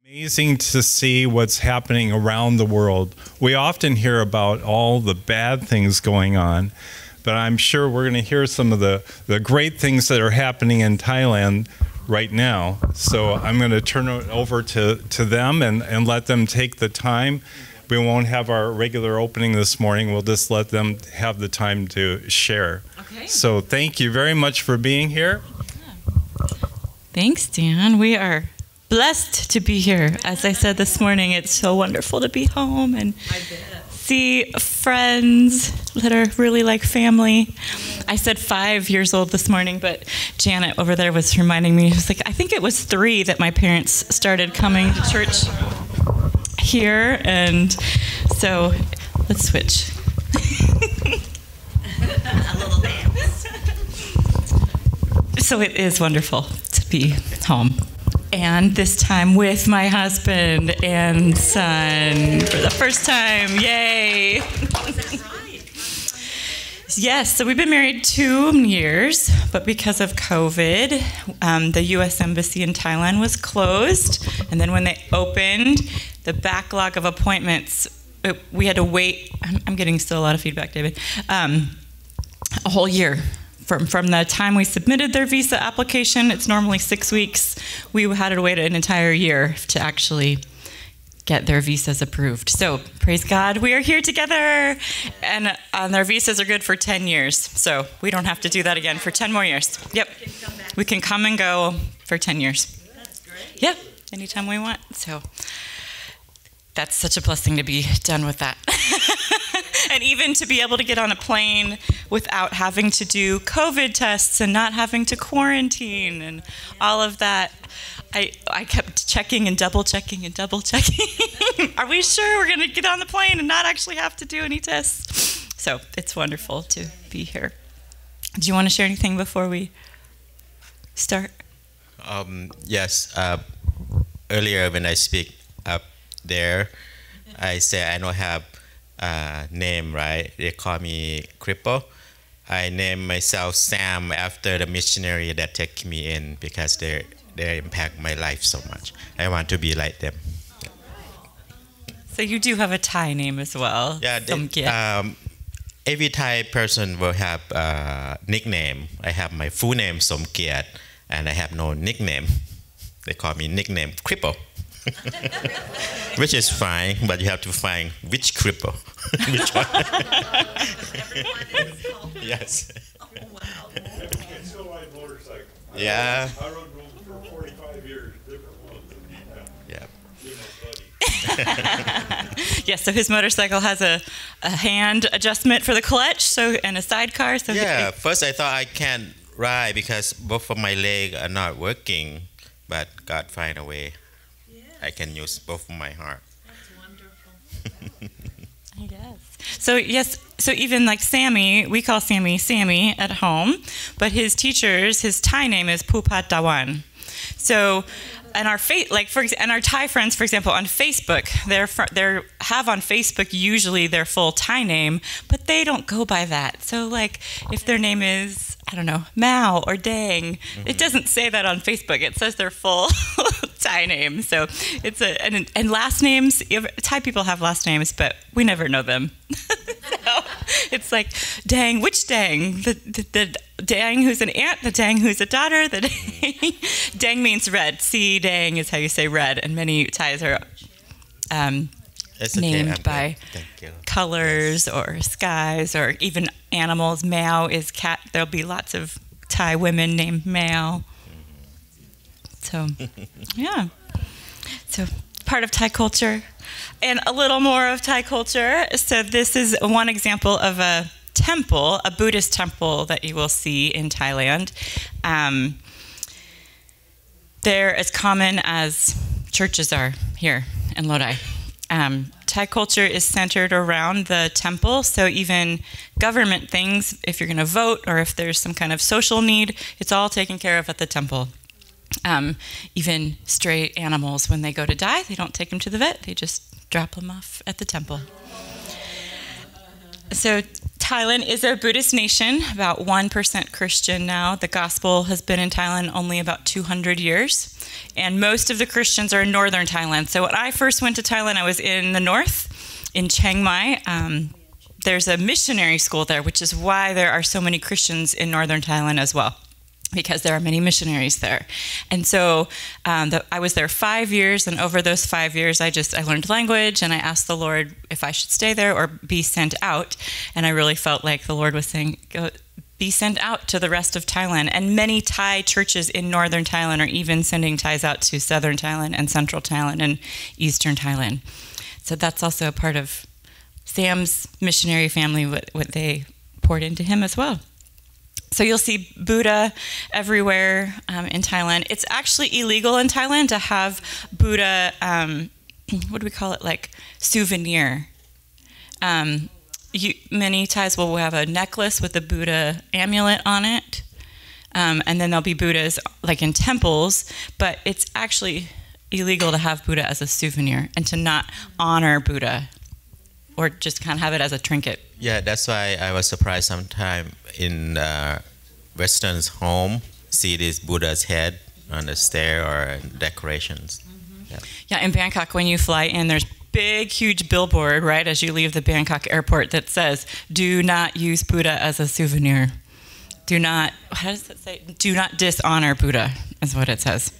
Amazing to see what's happening around the world. We often hear about all the bad things going on, but I'm sure we're going to hear some of the great things that are happening in Thailand right now. So I'm going to turn it over to them and let them take the time. We won't have our regular opening this morning. We'll just let them have the time to share. Okay. So thank you very much for being here. Thanks, Dan. We are blessed to be here. As I said this morning, it's so wonderful to be home and see friends that are really like family. I said 5 years old this morning, but Janet over there was reminding me, she was like, I think it was 3 that my parents started coming to church here, and so let's switch. A little dance. So it is wonderful to be home. And this time with my husband and son for the first time. Yay! Oh, is that right? Yes, so we've been married 2 years, but because of COVID, the U.S. Embassy in Thailand was closed. And then when they opened, the backlog of appointments, we had to wait. I'm getting still a lot of feedback, David. A whole year. From the time we submitted their visa application, it's normally 6 weeks, we had to wait an entire year to actually get their visas approved. So praise God, we are here together, and their visas are good for 10 years. So we don't have to do that again for 10 more years. Yep, we can come and go for 10 years. That's great. Yep, anytime we want. So that's such a blessing to be done with that. And even to be able to get on a plane without having to do COVID tests and not having to quarantine and all of that. I kept checking and double checking and double checking. Are we sure we're going to get on the plane and not actually have to do any tests? So it's wonderful to be here. Do you want to share anything before we start? Yes. Earlier when I speak up there, I say I don't have name, right? They call me cripple. I named myself Sam after the missionary that took me in because they impact my life so much. I want to be like them. Yeah. So you do have a Thai name as well. Yeah. Every Thai person will have a nickname. I have my full name Somkiat, and I have no nickname. They call me nickname cripple. Which is fine, but you have to find which cripple. Which one? Everyone is called. Yes. Oh, wow. I still ride motorcycle. Yeah. I rode for 45 years, different ones. Yeah. Yes, so his motorcycle has a hand adjustment for the clutch, and a sidecar. So yeah, first I thought I can't ride because both of my legs are not working, but God find a way. I can use both of my heart. That's wonderful. Yes. So even like Sammy, we call Sammy at home, but his Thai name is Pupatawan. So, and our Thai friends, for example, on Facebook, they have on Facebook usually their full Thai name, but they don't go by that. So like if their name is, I don't know, Mao or Dang, it doesn't say that on Facebook. It says their full Thai name. So it's and last names, Thai people have last names, but we never know them. So it's like, Dang, which Dang? The Dang who's an aunt, the Dang who's a daughter, the Dang. Dang means red. See, Dang is how you say red, and many Thais are named by colors or skies or even animals. Mao is cat. There'll be lots of Thai women named Mao. So, yeah. So part of Thai culture and a little more of Thai culture. So this is one example of a temple, a Buddhist temple that you will see in Thailand. They're as common as churches are here in Lodi. Thai culture is centered around the temple, so even government things, if you're going to vote or if there's some kind of social need, it's all taken care of at the temple. Even stray animals, when they go to die, they don't take them to the vet, they just drop them off at the temple. So Thailand is a Buddhist nation, about 1% Christian now. The gospel has been in Thailand only about 200 years. And most of the Christians are in northern Thailand. So when I first went to Thailand, I was in the north, in Chiang Mai. There's a missionary school there, which is why there are so many Christians in northern Thailand as well, because there are many missionaries there. And so I was there 5 years, and over those 5 years, I learned language, and I asked the Lord if I should stay there or be sent out. And I really felt like the Lord was saying, go, be sent out to the rest of Thailand. And many Thai churches in northern Thailand are even sending Thais out to southern Thailand and central Thailand and eastern Thailand. So that's also a part of Sam's missionary family, what they poured into him as well. So you'll see Buddha everywhere in Thailand. It's actually illegal in Thailand to have Buddha, what do we call it, like souvenir. Many Thais will have a necklace with a Buddha amulet on it. And then there'll be Buddhas like in temples, but it's actually illegal to have Buddha as a souvenir and to not honor Buddha or just kind of have it as a trinket. Yeah, that's why I was surprised sometime in Western's home, see this Buddha's head on the stair or decorations. Mm-hmm. Yeah, in Bangkok, when you fly in, there's big, huge billboard right as you leave the Bangkok airport that says, do not use Buddha as a souvenir. Do not, how does it say? Do not dishonor Buddha, is what it says.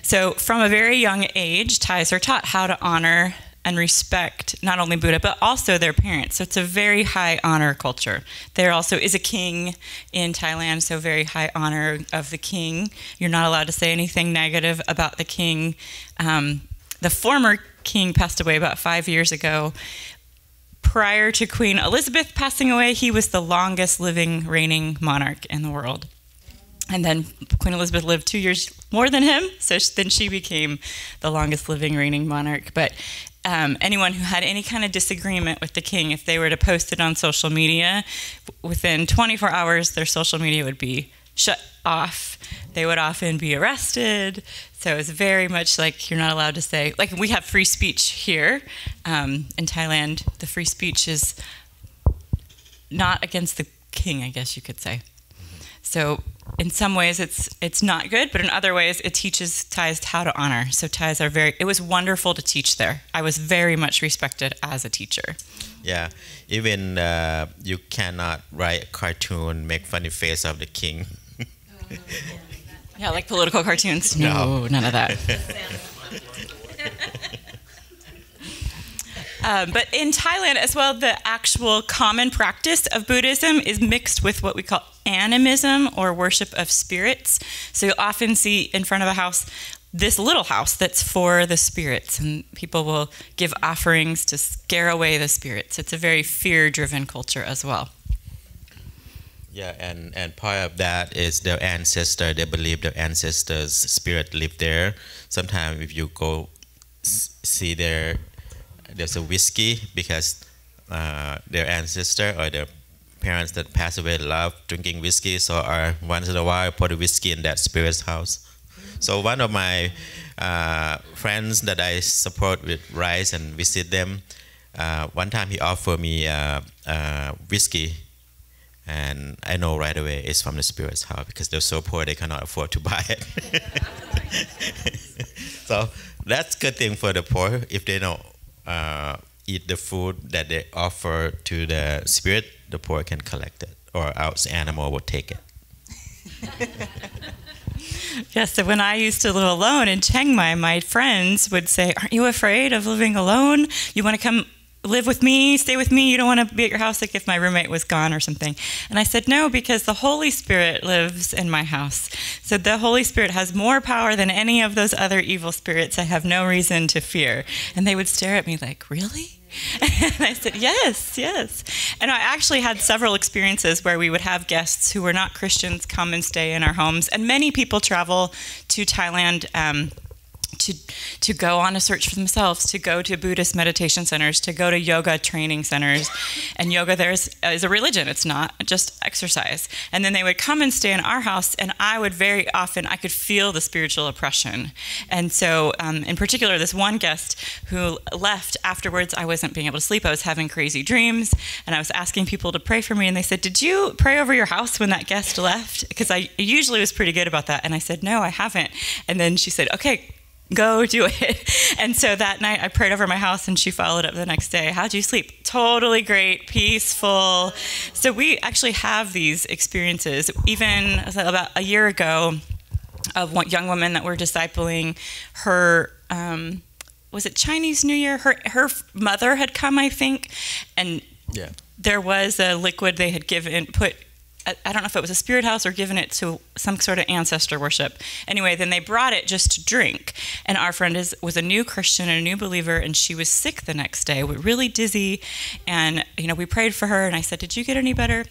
So from a very young age, Thais are taught how to honor and respect not only Buddha, but also their parents. So it's a very high honor culture. There also is a king in Thailand, so very high honor of the king. You're not allowed to say anything negative about the king. The former king passed away about 5 years ago. Prior to Queen Elizabeth passing away, he was the longest living reigning monarch in the world. And then Queen Elizabeth lived 2 years more than him, so then she became the longest living reigning monarch. But anyone who had any kind of disagreement with the king, if they were to post it on social media, within 24 hours, their social media would be shut off. They would often be arrested. So it's very much like you're not allowed to say, like we have free speech here. In Thailand, the free speech is not against the king, I guess you could say. So in some ways it's not good, but in other ways it teaches Thais how to honor. So Thais are it was wonderful to teach there. I was very much respected as a teacher. Yeah, even you cannot write a cartoon, make funny face of the king. Yeah, like political cartoons. No, none of that. But in Thailand as well, the actual common practice of Buddhism is mixed with what we call animism or worship of spirits. So you'll often see in front of a house this little house that's for the spirits, and people will give offerings to scare away the spirits. It's a very fear-driven culture as well. Yeah, and part of that is their ancestor. They believe their ancestors' spirit live there. Sometimes if you go see there's a whiskey because their ancestor or their parents that passed away love drinking whiskey, so once in a while put a whiskey in that spirit's house. So one of my friends that I support with rice and visit them, one time he offered me whiskey, and I know right away it's from the spirit's house because they're so poor they cannot afford to buy it. So that's a good thing for the poor. If they don't eat the food that they offer to the spirit, the poor can collect it, or else animal will take it. Yes, so when I used to live alone in Chiang Mai, my friends would say, aren't you afraid of living alone? You want to come live with me, stay with me? You don't want to be at your house, like if my roommate was gone or something. And I said, no, because the Holy Spirit lives in my house. So the Holy Spirit has more power than any of those other evil spirits. I have no reason to fear. And they would stare at me like, really? And I said, yes, yes. And I actually had several experiences where we would have guests who were not Christians come and stay in our homes. And many people travel to Thailand to go on a search for themselves, to go to Buddhist meditation centers, to go to yoga training centers. And yoga there is a religion. It's not just exercise. And then they would come and stay in our house, and I could feel the spiritual oppression. And so, in particular, this one guest who left afterwards, I wasn't being able to sleep. I was having crazy dreams, and I was asking people to pray for me, and they said, "Did you pray over your house when that guest left?" Because I usually was pretty good about that. And I said, "No, I haven't." And then she said, "Okay, go do it." And so that night I prayed over my house, and she followed up the next day. "How'd you sleep?" "Totally great, peaceful." So we actually have these experiences. Even about a year ago, of one young woman that we're discipling, her, was it Chinese New Year? Her mother had come, I think, and there was a liquid they had I don't know if it was a spirit house or given it to some sort of ancestor worship. Anyway, then they brought it just to drink. And our friend was a new Christian and a new believer, and she was sick the next day, really dizzy. And, we prayed for her, and I said, "Did you get any better?"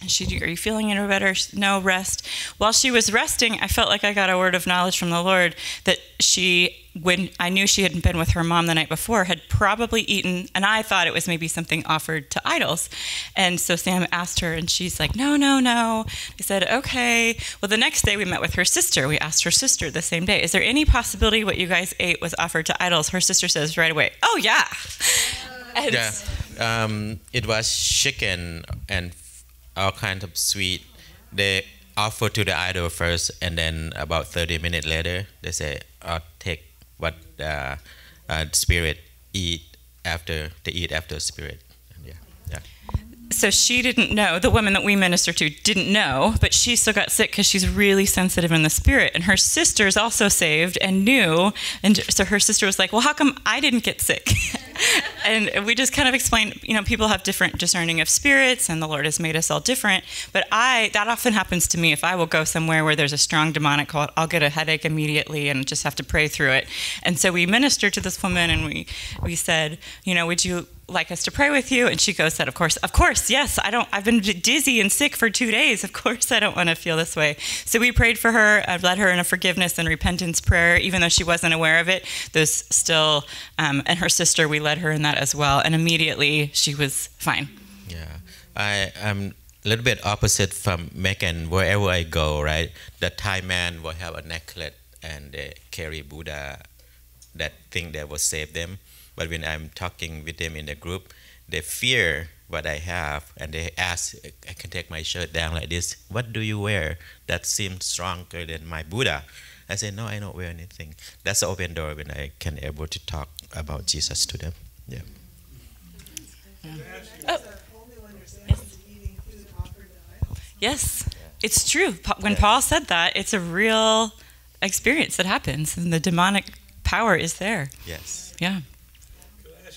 And "Are you feeling any better?" She said, "No, rest." While she was resting, I felt like I got a word of knowledge from the Lord that when I knew she had been with her mom the night before, had probably eaten, and I thought it was maybe something offered to idols. And so Sam asked her, and she's like, "No, no, no." I said, "Okay." Well, the next day we met with her sister. We asked her sister the same day, "Is there any possibility what you guys ate was offered to idols?" Her sister says right away, "Oh, yeah." It was chicken and all kinds of sweet. They offer to the idol first, and then about 30 minutes later, they say, "I'll take what the spirit eat after they eat after spirit." So she didn't know, the woman that we minister to didn't know, but she still got sick because she's really sensitive in the spirit. And her sister's also saved and knew. And so her sister was like, "Well, how come I didn't get sick?" And we just kind of explained, people have different discerning of spirits, and the Lord has made us all different. But that often happens to me. If I will go somewhere where there's a strong demonic cult, I'll get a headache immediately and just have to pray through it. And so we ministered to this woman, and we said, "Would you like us to pray with you?" And she said, of course, yes. I've been dizzy and sick for 2 days. Of course, I don't want to feel this way. So we prayed for her. I led her in a forgiveness and repentance prayer, even though she wasn't aware of it. There's still, and her sister, we led her in that as well. And immediately she was fine. Yeah, I'm a little bit opposite from Megan. Wherever I go, right, the Thai man will have a necklace and they carry Buddha, that thing that will save them. But when I'm talking with them in the group, they fear what I have, and they ask, "I can take my shirt down like this. What do you wear that seems stronger than my Buddha?" I say, "No, I don't wear anything." That's the open door when I can able to talk about Jesus to them. Yeah. Yes, it's true. When Paul said that, it's a real experience that happens, and the demonic power is there. Yes. Yeah.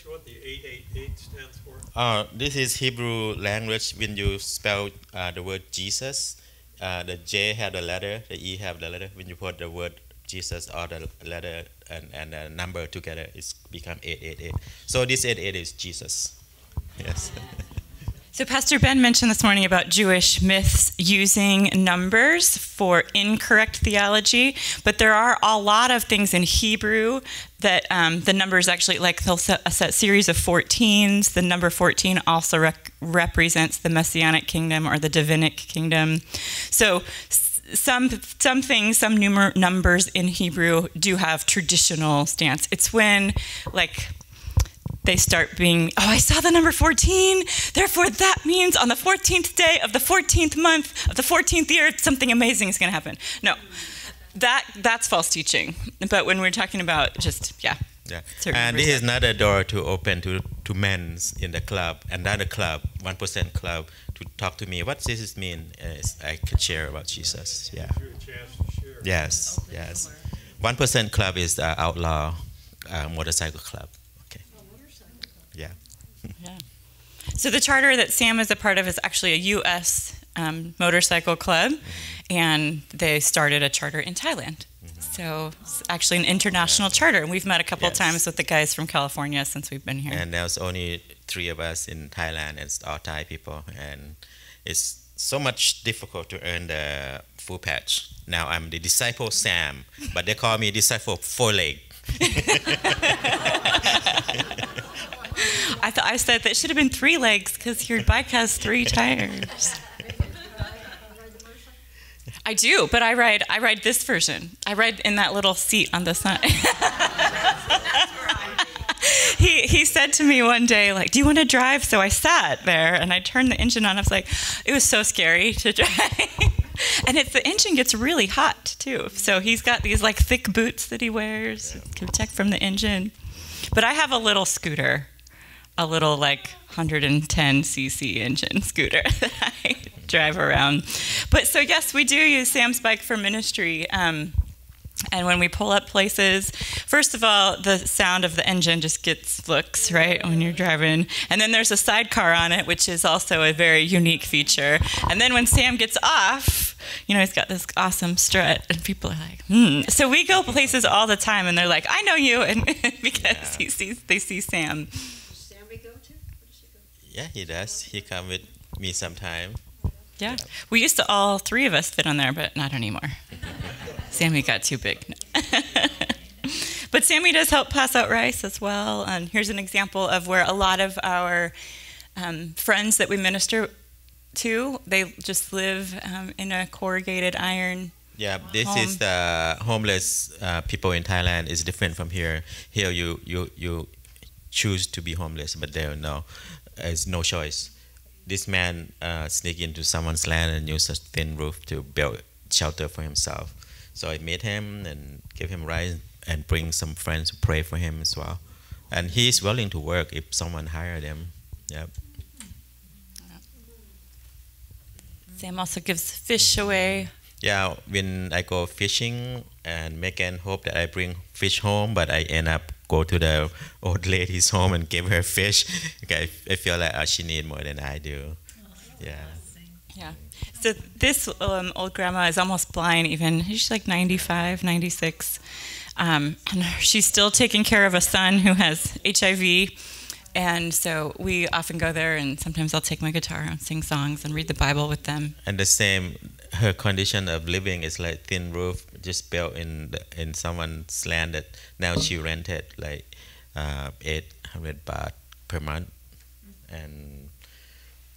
What the 888 stands for? This is Hebrew language. When you spell the word Jesus, the J have the letter, the E have the letter. When you put the word Jesus or the letter and the number together, it's become 888. So this 88 is Jesus. Yes. So Pastor Ben mentioned this morning about Jewish myths using numbers for incorrect theology, but there are a lot of things in Hebrew that the numbers actually, like they'll set a series of 14s. The number 14 also represents the Messianic kingdom or the Divinic kingdom. So some things, some numbers in Hebrew do have traditional stance. It's when, they start being, "Oh, I saw the number 14, therefore that means on the 14th day of the 14th month of the 14th year, something amazing is going to happen." No, that's false teaching. But when we're talking about Yeah. And this is not a door to open to men in the club, another club, 1% club, to talk to me. What does this mean? I can share about Jesus. Yeah. Yes. 1% club is the outlaw motorcycle club. Yeah. So the charter that Sam is a part of is actually a U.S. Motorcycle club, and they started a charter in Thailand. So it's actually an international charter, and we've met a couple of times with the guys from California since we've been here. And there's only 3 of us in Thailand, and it's all Thai people, and it's so much difficult to earn the full patch. Now I'm the disciple Sam, but they call me disciple 4-leg. I said that should have been 3 legs because your bike has 3 tires. I do, but I ride this version. I ride in that little seat on the side. He said to me one day, like, do you want to drive? So I sat there and I turned the engine on. I was like, it was so scary to drive. And the engine gets really hot too. So he's got these like thick boots that he wears to protect from the engine. But I have a little scooter, a little like 110cc engine scooter that I drive around. But so yes, we do use Sam's bike for ministry. And when we pull up places, first of all, the sound of the engine just gets looks, right, when you're driving. And then there's a sidecar on it, which is also a very unique feature. And then when Sam gets off, he's got this awesome strut, and people are like, So we go places all the time, and they're like, I know you, and because they see Sam. Does Sammy go to? Where does she go? Yeah, he does. He come with me sometime. Yeah. We used to all three of us fit on there, but not anymore. Sammy got too big. But Sammy does help pass out rice as well. And here's an example of where a lot of our friends that we minister to, they just live in a corrugated iron. Yeah, this home. is the homeless people in Thailand. Is different from here. Here you choose to be homeless, but there is no choice. This man sneaked into someone's land and used a thin roof to build shelter for himself. So I met him and gave him rice and bring some friends to pray for him as well. And he is willing to work if someone hired him. Yep. Sam also gives fish away. Yeah, when I go fishing and Megan hope that I bring fish home, but I end up go to the old lady's home and give her fish. Okay, I feel like she need more than I do. Yeah. Yeah. So this old grandma is almost blind even. She's like 95, 96. And she's still taking care of a son who has HIV. And so we often go there, and sometimes I'll take my guitar and sing songs and read the Bible with them. And the same, her condition of living is like thin roof, just built in someone's land that now she rented like 800 baht per month. And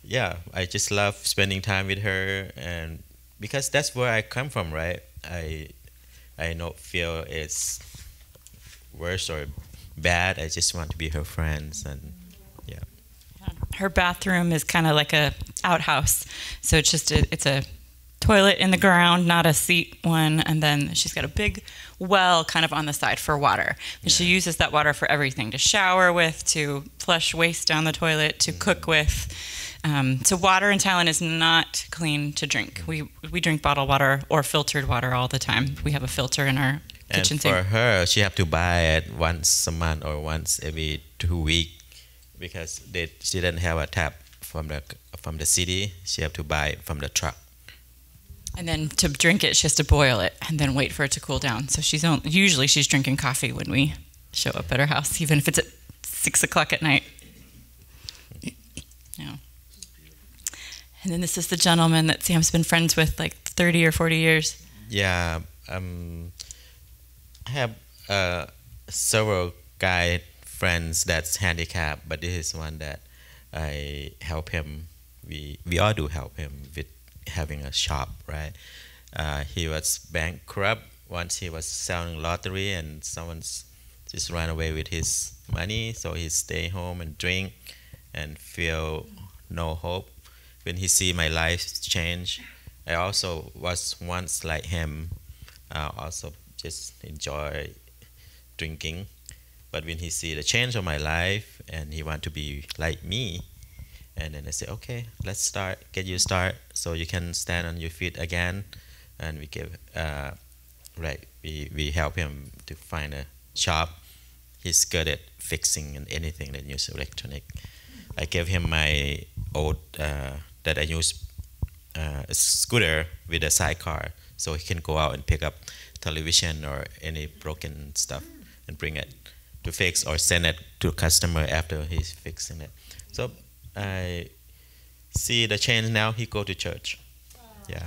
yeah, I just love spending time with her, and because that's where I come from, right? I don't feel it's worse or bad. I just want to be her friends, and yeah. Her bathroom is kind of like a outhouse, so it's just it's a toilet in the ground, not a seat one, and then she's got a big well kind of on the side for water. And she uses that water for everything: to shower with, to flush waste down the toilet, to cook with. So water in Thailand is not clean to drink. We drink bottled water or filtered water all the time. We have a filter in our kitchen sink. And for her, she have to buy it once a month or once every 2 weeks because she didn't have a tap from the city. She have to buy it from the truck. And then to drink it, she has to boil it and then wait for it to cool down. So usually she's drinking coffee when we show up at her house, even if it's at 6 o'clock at night. Yeah. And then this is the gentleman that Sam's been friends with like 30 or 40 years. Yeah. I have several guy friends that's handicapped, but this is one that I help him. We all do help him with having a shop, right? He was bankrupt once. He was selling lottery, and someone's just ran away with his money, so he stay home and drink and feel no hope. When he see my life change, I also was once like him, also just enjoy drinking. But when he see the change of my life and he want to be like me, and then I say, okay, let's get you start so you can stand on your feet again. And we give, we help him to find a shop. He's good at fixing and anything that uses electronic. I gave him my old that I use a scooter with a sidecar, so he can go out and pick up television or any broken stuff and bring it to fix or send it to a customer after he's fixing it. So I see the change now. He go to church. Yeah.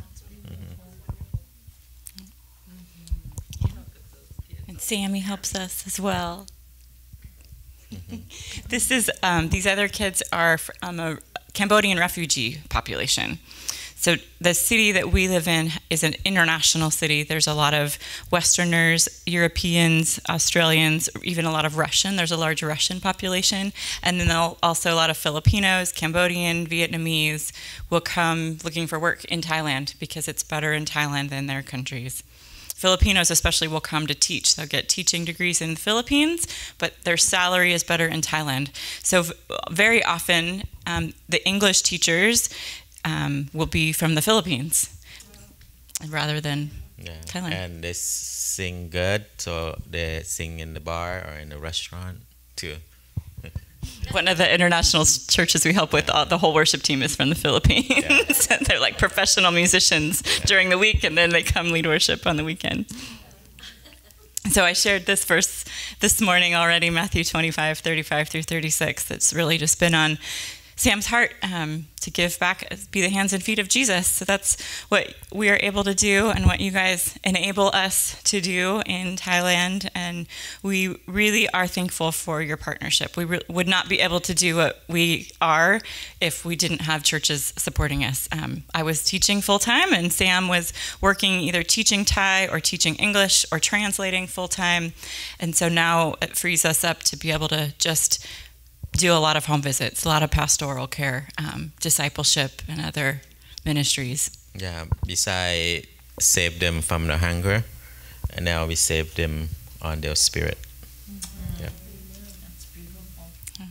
And Sammy helps us as well. This is these other kids are from a Cambodian refugee population. So the city that we live in is an international city. There's a lot of Westerners, Europeans, Australians, even a lot of Russian. There's a large Russian population. And then also a lot of Filipinos, Cambodian, Vietnamese will come looking for work in Thailand because it's better in Thailand than their countries. Filipinos especially will come to teach. They'll get teaching degrees in the Philippines, but their salary is better in Thailand. So very often, the English teachers will be from the Philippines rather than Thailand. And they sing good, so they sing in the bar or in the restaurant too. One of the international churches we help with, the whole worship team is from the Philippines. Yeah. They're like professional musicians during the week, and then they come lead worship on the weekend. So I shared this verse this morning already, Matthew 25:35 through 36. That's really just been on Sam's heart to give back, be the hands and feet of Jesus. So that's what we are able to do and what you guys enable us to do in Thailand. And we really are thankful for your partnership. We would not be able to do what we are if we didn't have churches supporting us. I was teaching full-time, and Sam was working either teaching Thai or teaching English or translating full-time. And so now it frees us up to be able to just do a lot of home visits, a lot of pastoral care, discipleship, and other ministries. Yeah, besides save them from the hunger, and now we save them on their spirit. Mm-hmm. Yeah. That's beautiful.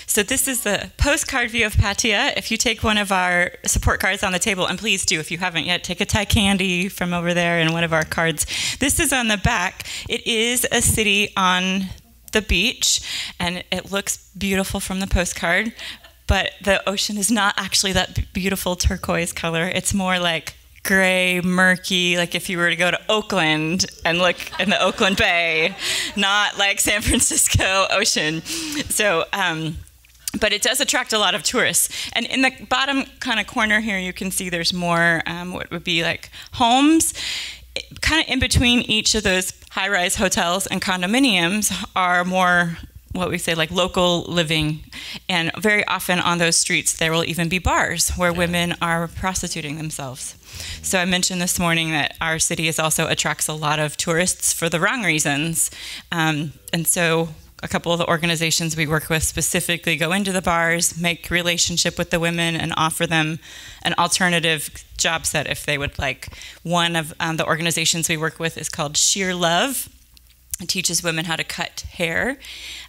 So this is the postcard view of Pattaya. If you take one of our support cards on the table, and please do, if you haven't yet, take a Thai candy from over there and one of our cards. This is on the back. It is a city on the beach, and it looks beautiful from the postcard, but the ocean is not actually that beautiful turquoise color. It's more like gray, murky, like if you were to go to Oakland and look in the Oakland Bay, not like San Francisco ocean. So, but it does attract a lot of tourists. And in the bottom kind of corner here, you can see there's more what would be like homes. Kind of in between each of those high-rise hotels and condominiums are more what we say like local living, and very often on those streets there will even be bars where women are prostituting themselves. So I mentioned this morning that our city also attracts a lot of tourists for the wrong reasons, and so a couple of the organizations we work with specifically go into the bars, make relationship with the women, and offer them an alternative job set if they would like. One of the organizations we work with is called Sheer Love. It teaches women how to cut hair,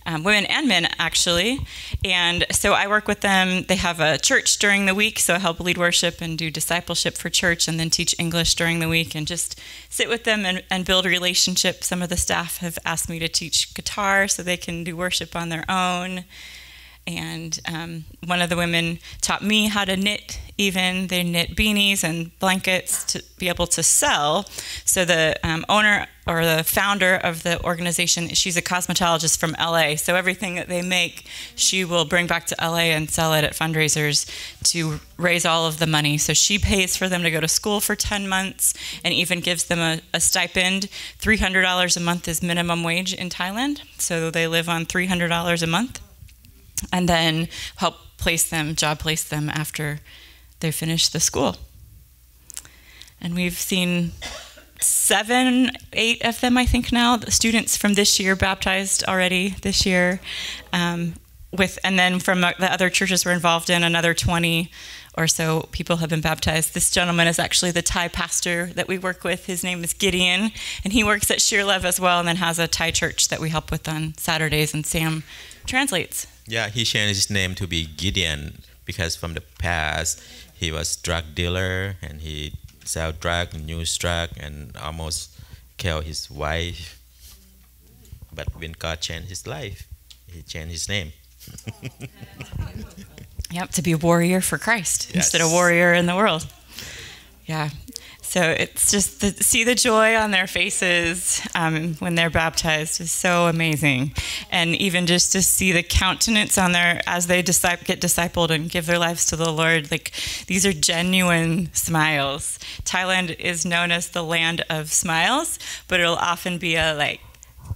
women and men actually. And so I work with them. They have a church during the week, so I help lead worship and do discipleship for church, and then teach English during the week and just sit with them and build relationships. Some of the staff have asked me to teach guitar so they can do worship on their own. And one of the women taught me how to knit even. They knit beanies and blankets to be able to sell. So the owner or the founder of the organization, she's a cosmetologist from LA. So everything that they make, she will bring back to LA and sell it at fundraisers to raise all of the money. So she pays for them to go to school for 10 months and even gives them a stipend. $300 a month is minimum wage in Thailand. So they live on $300 a month. And then help job place them after they finish the school. And we've seen 7, 8 of them, I think now, the students from this year baptized already this year. And then from the other churches we're involved in, another 20 or so people have been baptized. This gentleman is actually the Thai pastor that we work with. His name is Gideon, and he works at Sheer Love as well, and then has a Thai church that we help with on Saturdays, and Sam translates. Yeah, he changed his name to be Gideon because from the past he was drug dealer and he sell drug, use drug, and almost killed his wife. But when God changed his life, he changed his name. Yep, to be a warrior for Christ instead of warrior in the world. Yeah. So it's just see the joy on their faces when they're baptized is so amazing. And even just to see the countenance on their, as they get discipled and give their lives to the Lord, like these are genuine smiles. Thailand is known as the land of smiles, but it'll often be a like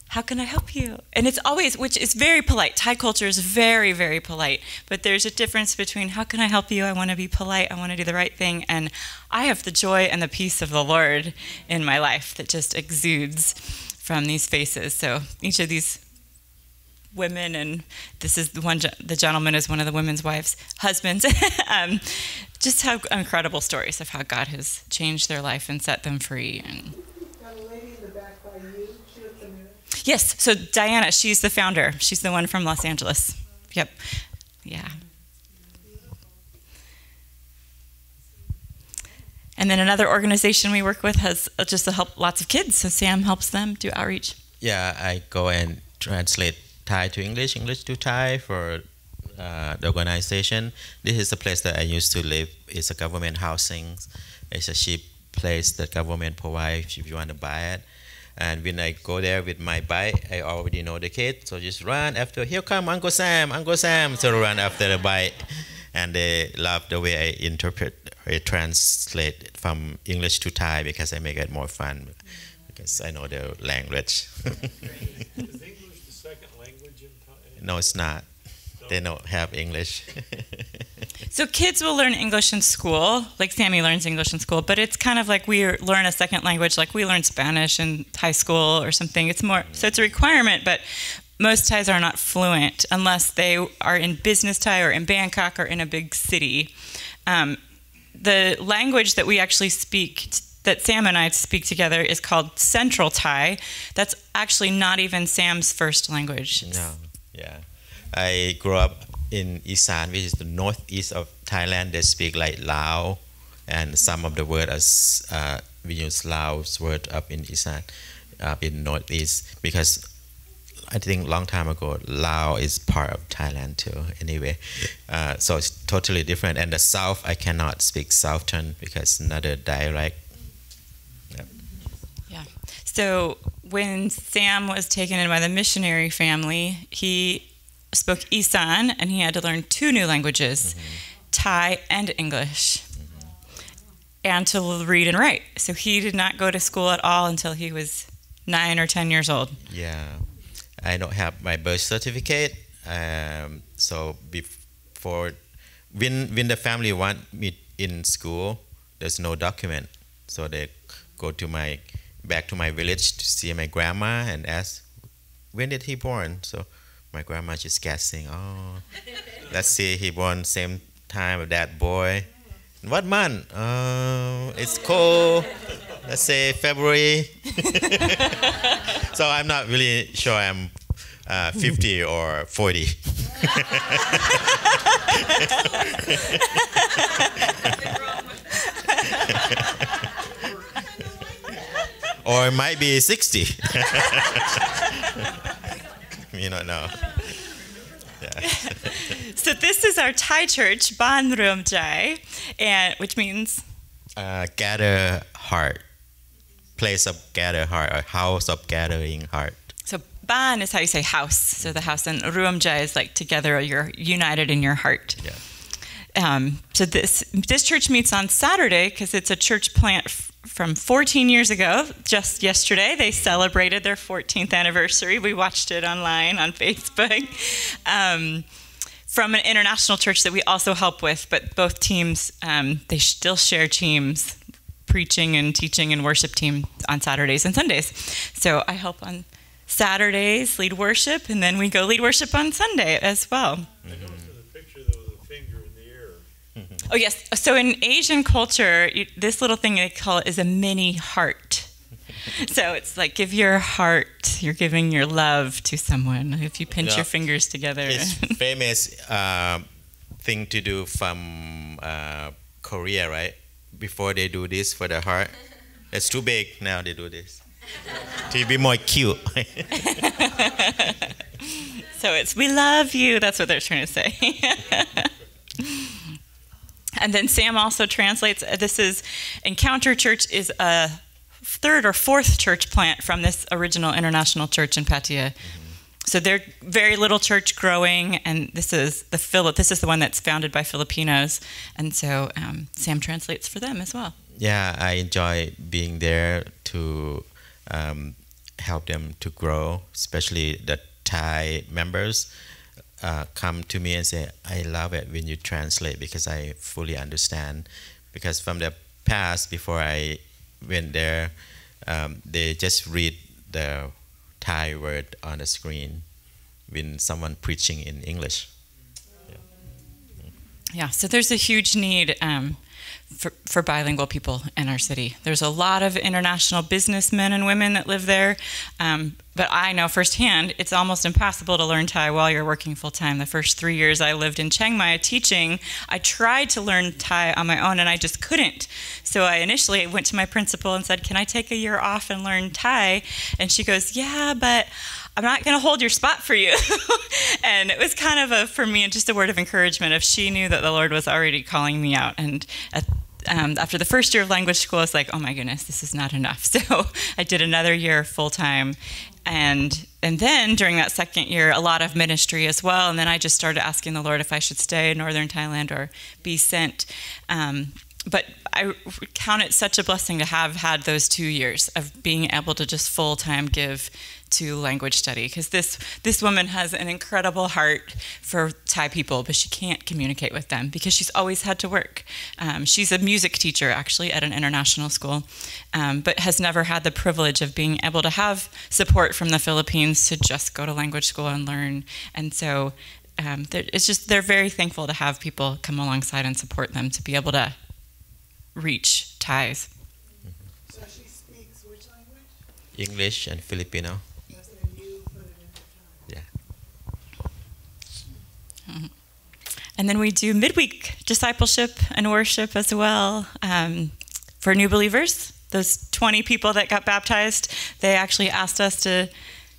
how can I help you? And it's always, which is very polite. Thai culture is very, very polite. But there's a difference between how can I help you? I want to be polite. I want to do the right thing. And I have the joy and the peace of the Lord in my life that just exudes from these faces. So each of these women, and this is the gentleman is one of the women's wives, husbands, just have incredible stories of how God has changed their life and set them free. And yes, so Diana, she's the founder. She's the one from Los Angeles. Yep. Yeah. And then another organization we work with has just to help lots of kids. So Sam helps them do outreach. Yeah, I go and translate Thai to English, English to Thai for the organization. This is the place that I used to live. It's a government housing. It's a cheap place that government provides if you want to buy it. And when I go there with my bike, I already know the kid, so just run after, here come Uncle Sam, so run after the bike. And they love the way I interpret, I translate from English to Thai because I make it more fun, because I know the language. Is English the second language in Thai? No, it's not. They don't have English. So kids will learn English in school, like Sammy learns English in school, but it's kind of like we learn a second language, like we learn Spanish in high school or something. It's more, so it's a requirement, but most Thais are not fluent unless they are in business Thai or in Bangkok or in a big city. The language that we actually speak, that Sam and I speak together, is called Central Thai. That's actually not even Sam's first language. No, yeah. I grew up in Isan, which is the northeast of Thailand. They speak like Lao, and some of the words we use Lao's word up in Isan, up in northeast, because I think long time ago Lao is part of Thailand too. Anyway, so it's totally different. And the south, I cannot speak Southern because another dialect. Yep. Yeah. So when Sam was taken in by the missionary family, he spoke Isan, and he had to learn 2 new languages, Thai and English, and to read and write. So he did not go to school at all until he was 9 or 10 years old. Yeah, I don't have my birth certificate. So before, when the family want me in school, there's no document. So they go to back to my village to see my grandma and ask, when did he born? So my grandma just guessing, oh, let's see, he born same time with that boy. What month? It's cold. Let's say February. So I'm not really sure I'm 50 or 40. Or it might be 60. You don't know. Yeah. So this is our Thai church, Ban Rum Jai, and which means gather heart, place of gather heart, or house of gathering heart. so Ban is how you say house. So the house, and Rum Jai is like together, you're united in your heart. Yeah. So this church meets on Saturday because it's a church plant from 14 years ago. Just yesterday, they celebrated their 14th anniversary. We watched it online on Facebook. From an international church that we also help with, but both teams, they still share teams, preaching and teaching and worship team on Saturdays and Sundays. So I help on Saturdays, lead worship, and then we go lead worship on Sunday as well. I noticed in the picture there was a finger in the air. Oh, yes. So in Asian culture, this little thing they call it is a mini heart. So it's like give your heart, you're giving your love to someone if you pinch your fingers together. It's famous thing to do from Korea, right? Before they do this for the heart. It's too big, now they do this. To be more cute. So it's, we love you. That's what they're trying to say. And then Sam also translates, this is, Encounter Church is a 3rd or 4th church plant from this original international church in Pattaya. So they're very little church growing, and this is the one that's founded by Filipinos, and so Sam translates for them as well. Yeah, I enjoy being there to help them to grow, especially the Thai members come to me and say, I love it when you translate because I fully understand. Because from the past, before I went there, they just read the Thai word on the screen when someone preaching in English. Yeah, so there's a huge need for bilingual people in our city. There's a lot of international businessmen and women that live there, but I know firsthand it's almost impossible to learn Thai while you're working full-time. The first 3 years I lived in Chiang Mai teaching, I tried to learn Thai on my own and I just couldn't. So I initially went to my principal and said, can I take a year off and learn Thai? And she goes, yeah, but I'm not going to hold your spot for you. And it was kind of for me, just a word of encouragement if she knew that the Lord was already calling me out. And after the first year of language school, I was like, oh my goodness, this is not enough. So I did another year full time. And then during that second year, a lot of ministry as well. And then I just started asking the Lord if I should stay in northern Thailand or be sent. But I count it such a blessing to have had those 2 years of being able to just full-time give to language study, because this woman has an incredible heart for Thai people, but she can't communicate with them because she's always had to work. She's a music teacher, actually, at an international school, but has never had the privilege of being able to have support from the Philippines to just go to language school and learn. And so they're very thankful to have people come alongside and support them to be able to reach Thais. So she speaks which language? English and Filipino. Yes, and you put it into Thai. Yeah. Mhm. And then we do midweek discipleship and worship as well for new believers. Those 20 people that got baptized, they actually asked us to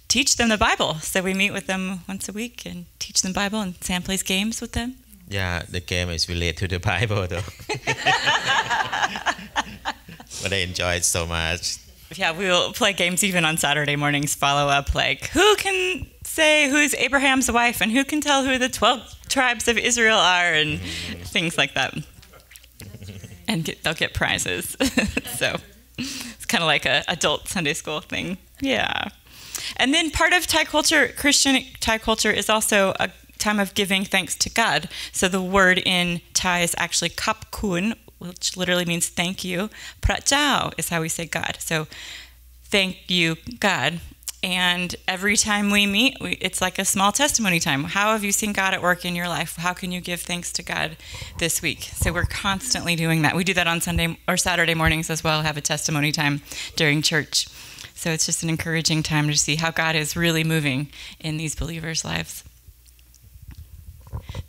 teach them the Bible. So we meet with them once a week and teach them Bible, and Sam plays games with them. Yeah, the game is related to the Bible though. But I enjoy it so much. Yeah, we'll play games even on Saturday mornings, follow up, like who can say who's Abraham's wife and who can tell who the 12 tribes of Israel are and things like that. And they'll get prizes. So it's kind of like an adult Sunday school thing. Yeah. And then part of Thai culture, Christian Thai culture, is also a time of giving thanks to God. So the word in Thai is actually kap kun, which literally means thank you. Prat Chao is how we say God. So thank you, God. And every time we meet, it's like a small testimony time. How have you seen God at work in your life? How can you give thanks to God this week? So we're constantly doing that. We do that on Sunday or Saturday mornings as well, have a testimony time during church. So it's just an encouraging time to see how God is really moving in these believers' lives.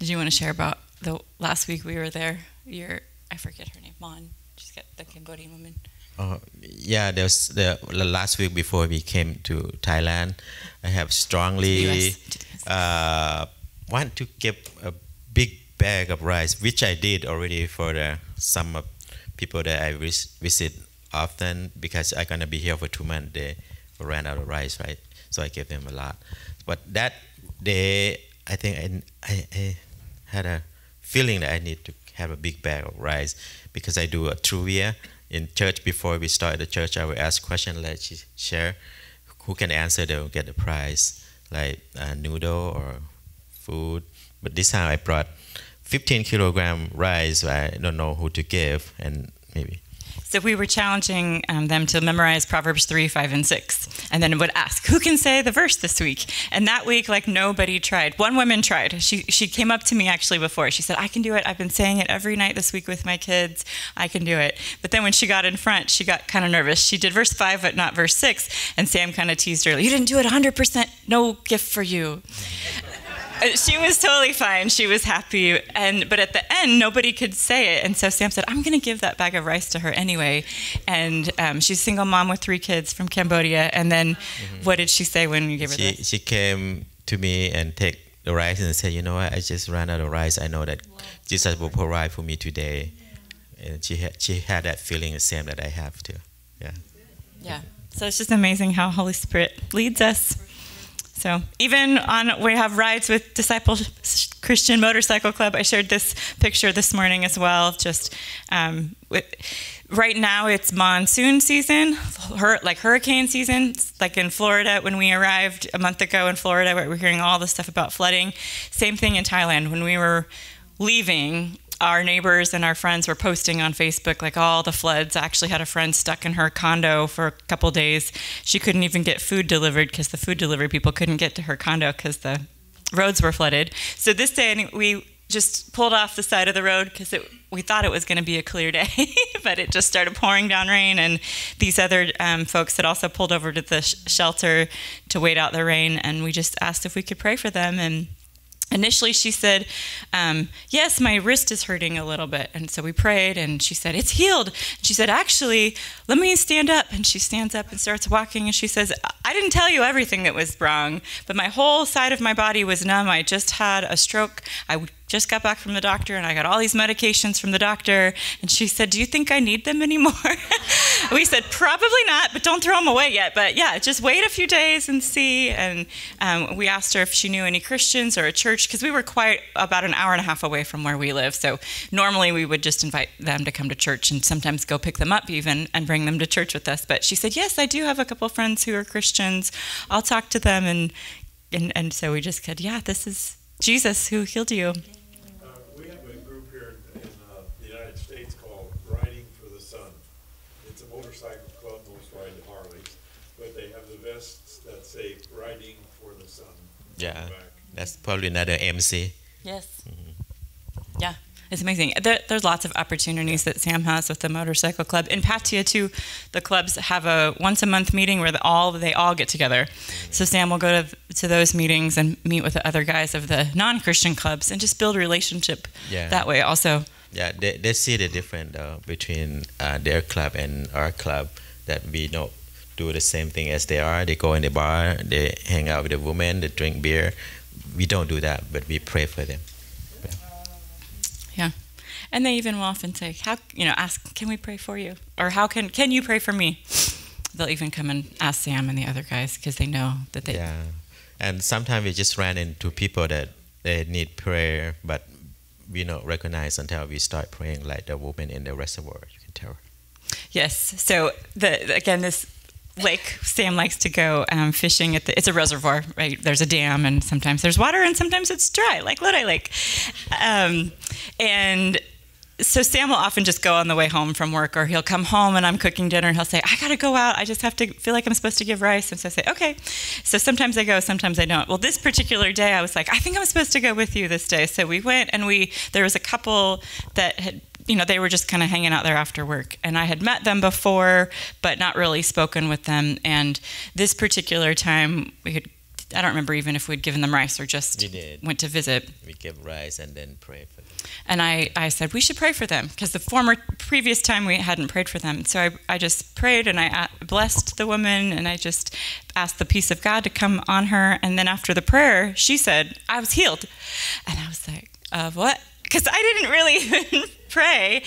Did you want to share about the last week we were there? I forget her name, Mon. She's got the Cambodian woman. Yeah, there's the last week before we came to Thailand, I have strongly want to give a big bag of rice, which I did already for some of people that I visit often, because I'm gonna be here for 2 months. They ran out of rice, right? So I gave them a lot. But that day, I think I had a feeling that I need to have a big bag of rice, because I do a trivia in church. Before we start the church, I will ask questions, let you share. Who can answer, they'll get the prize, like noodle or food. But this time I brought 15 kilogram rice. I don't know who to give, and maybe. So we were challenging them to memorize Proverbs 3, 5, and 6. And then would ask, who can say the verse this week? And that week, like, nobody tried. One woman tried. She came up to me actually before. She said, I can do it. I've been saying it every night this week with my kids. I can do it. But then when she got in front, she got kind of nervous. She did verse 5, but not verse 6. And Sam kind of teased her, you didn't do it 100%. No gift for you. She was totally fine. She was happy. But at the end, nobody could say it. And so Sam said, I'm going to give that bag of rice to her anyway. And she's a single mom with 3 kids from Cambodia. And then what did she say when you gave her this? She came to me and take the rice and said, you know what, I just ran out of rice. I know that Jesus will provide for me today. And she had that feeling the same that I have too. Yeah. Yeah. So it's just amazing how Holy Spirit leads us. So even we have rides with Disciple Christian Motorcycle Club. I shared this picture this morning as well. Just right now it's monsoon season, like hurricane season. Like in Florida, when we arrived a month ago in Florida, we were hearing all this stuff about flooding. Same thing in Thailand. When we were leaving, our neighbors and our friends were posting on Facebook like all the floods. I actually had a friend stuck in her condo for a couple days. She couldn't even get food delivered because the food delivery people couldn't get to her condo because the roads were flooded. So this day we just pulled off the side of the road because we thought it was going to be a clear day, but it just started pouring down rain. And these other folks had also pulled over to the shelter to wait out the rain, and we just asked if we could pray for them. And initially she said, yes, my wrist is hurting a little bit. And so we prayed, and she said, it's healed. And she said, actually, let me stand up. And she stands up and starts walking, and she says, I didn't tell you everything that was wrong, but my whole side of my body was numb. I just had a stroke. I just got back from the doctor, and I got all these medications from the doctor. And she said, do you think I need them anymore? We said, probably not, but don't throw them away yet. But yeah, just wait a few days and see. And we asked her if she knew any Christians or a church, because we were quite about an hour and a half away from where we live. So normally we would just invite them to come to church and sometimes go pick them up even and bring them to church with us. But she said, yes, I do have a couple of friends who are Christians. I'll talk to them. And so we just said, yeah, this is Jesus who healed you. We have a group here in the United States called Riding for the Sun. It's a motorcycle club, most ride Harleys, but they have the vests that say Riding for the Sun. Yeah, that's probably another MC. Yes. Yeah, it's amazing. There's lots of opportunities that Sam has with the motorcycle club. In Pattaya, too, the clubs have a once-a-month meeting where they all get together. So Sam will go to those meetings and meet with the other guys of the non-Christian clubs and just build a relationship that way also. Yeah, they see the difference between their club and our club, that we don't do the same thing as they are. They go in the bar, they hang out with the women, they drink beer. We don't do that, but we pray for them. Yeah. And they even will often say, ask, can we pray for you? Or can you pray for me? They'll even come and ask Sam and the other guys because they know that they... Yeah. And sometimes we just ran into people that they need prayer, but we don't recognize until we start praying, like the woman in the reservoir. You can tell her. Yes. So, again, this lake, Sam likes to go fishing at it's a reservoir, right? There's a dam, and sometimes there's water, and sometimes it's dry, like Lodi Lake. And so Sam will often just go on the way home from work, or he'll come home and I'm cooking dinner and he'll say, I gotta go out. I just have to feel like I'm supposed to give rice. And so I say, okay. So sometimes I go, sometimes I don't. Well, this particular day I was like, I think I'm supposed to go with you this day. So we went, and there was a couple that had, they were just kind of hanging out there after work. And I had met them before, but not really spoken with them. And this particular time I don't remember even if we'd given them rice or just went to visit. We gave rice and then prayed for them. And I said, we should pray for them, because the previous time we hadn't prayed for them. So I just prayed, and I blessed the woman, and I just asked the peace of God to come on her. And then after the prayer, she said, I was healed. And I was like, what? Because I didn't really even pray.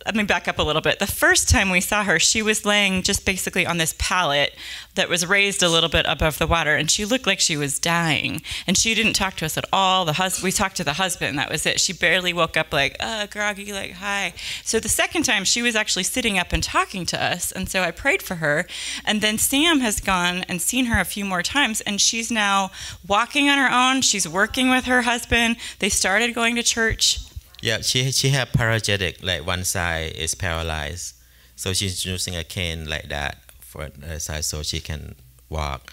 Let me back up a little bit. The first time we saw her, she was laying just basically on this pallet that was raised a little bit above the water, and she looked like she was dying. And she didn't talk to us at all. We talked to the husband, that was it. She barely woke up like, groggy, like, hi. So the second time, she was actually sitting up and talking to us, and so I prayed for her. And then Sam has gone and seen her a few more times, and she's now walking on her own. She's working with her husband. They started going to church. Yeah, she had paralytic, like one side is paralyzed. So she's using a cane like that for her side so she can walk.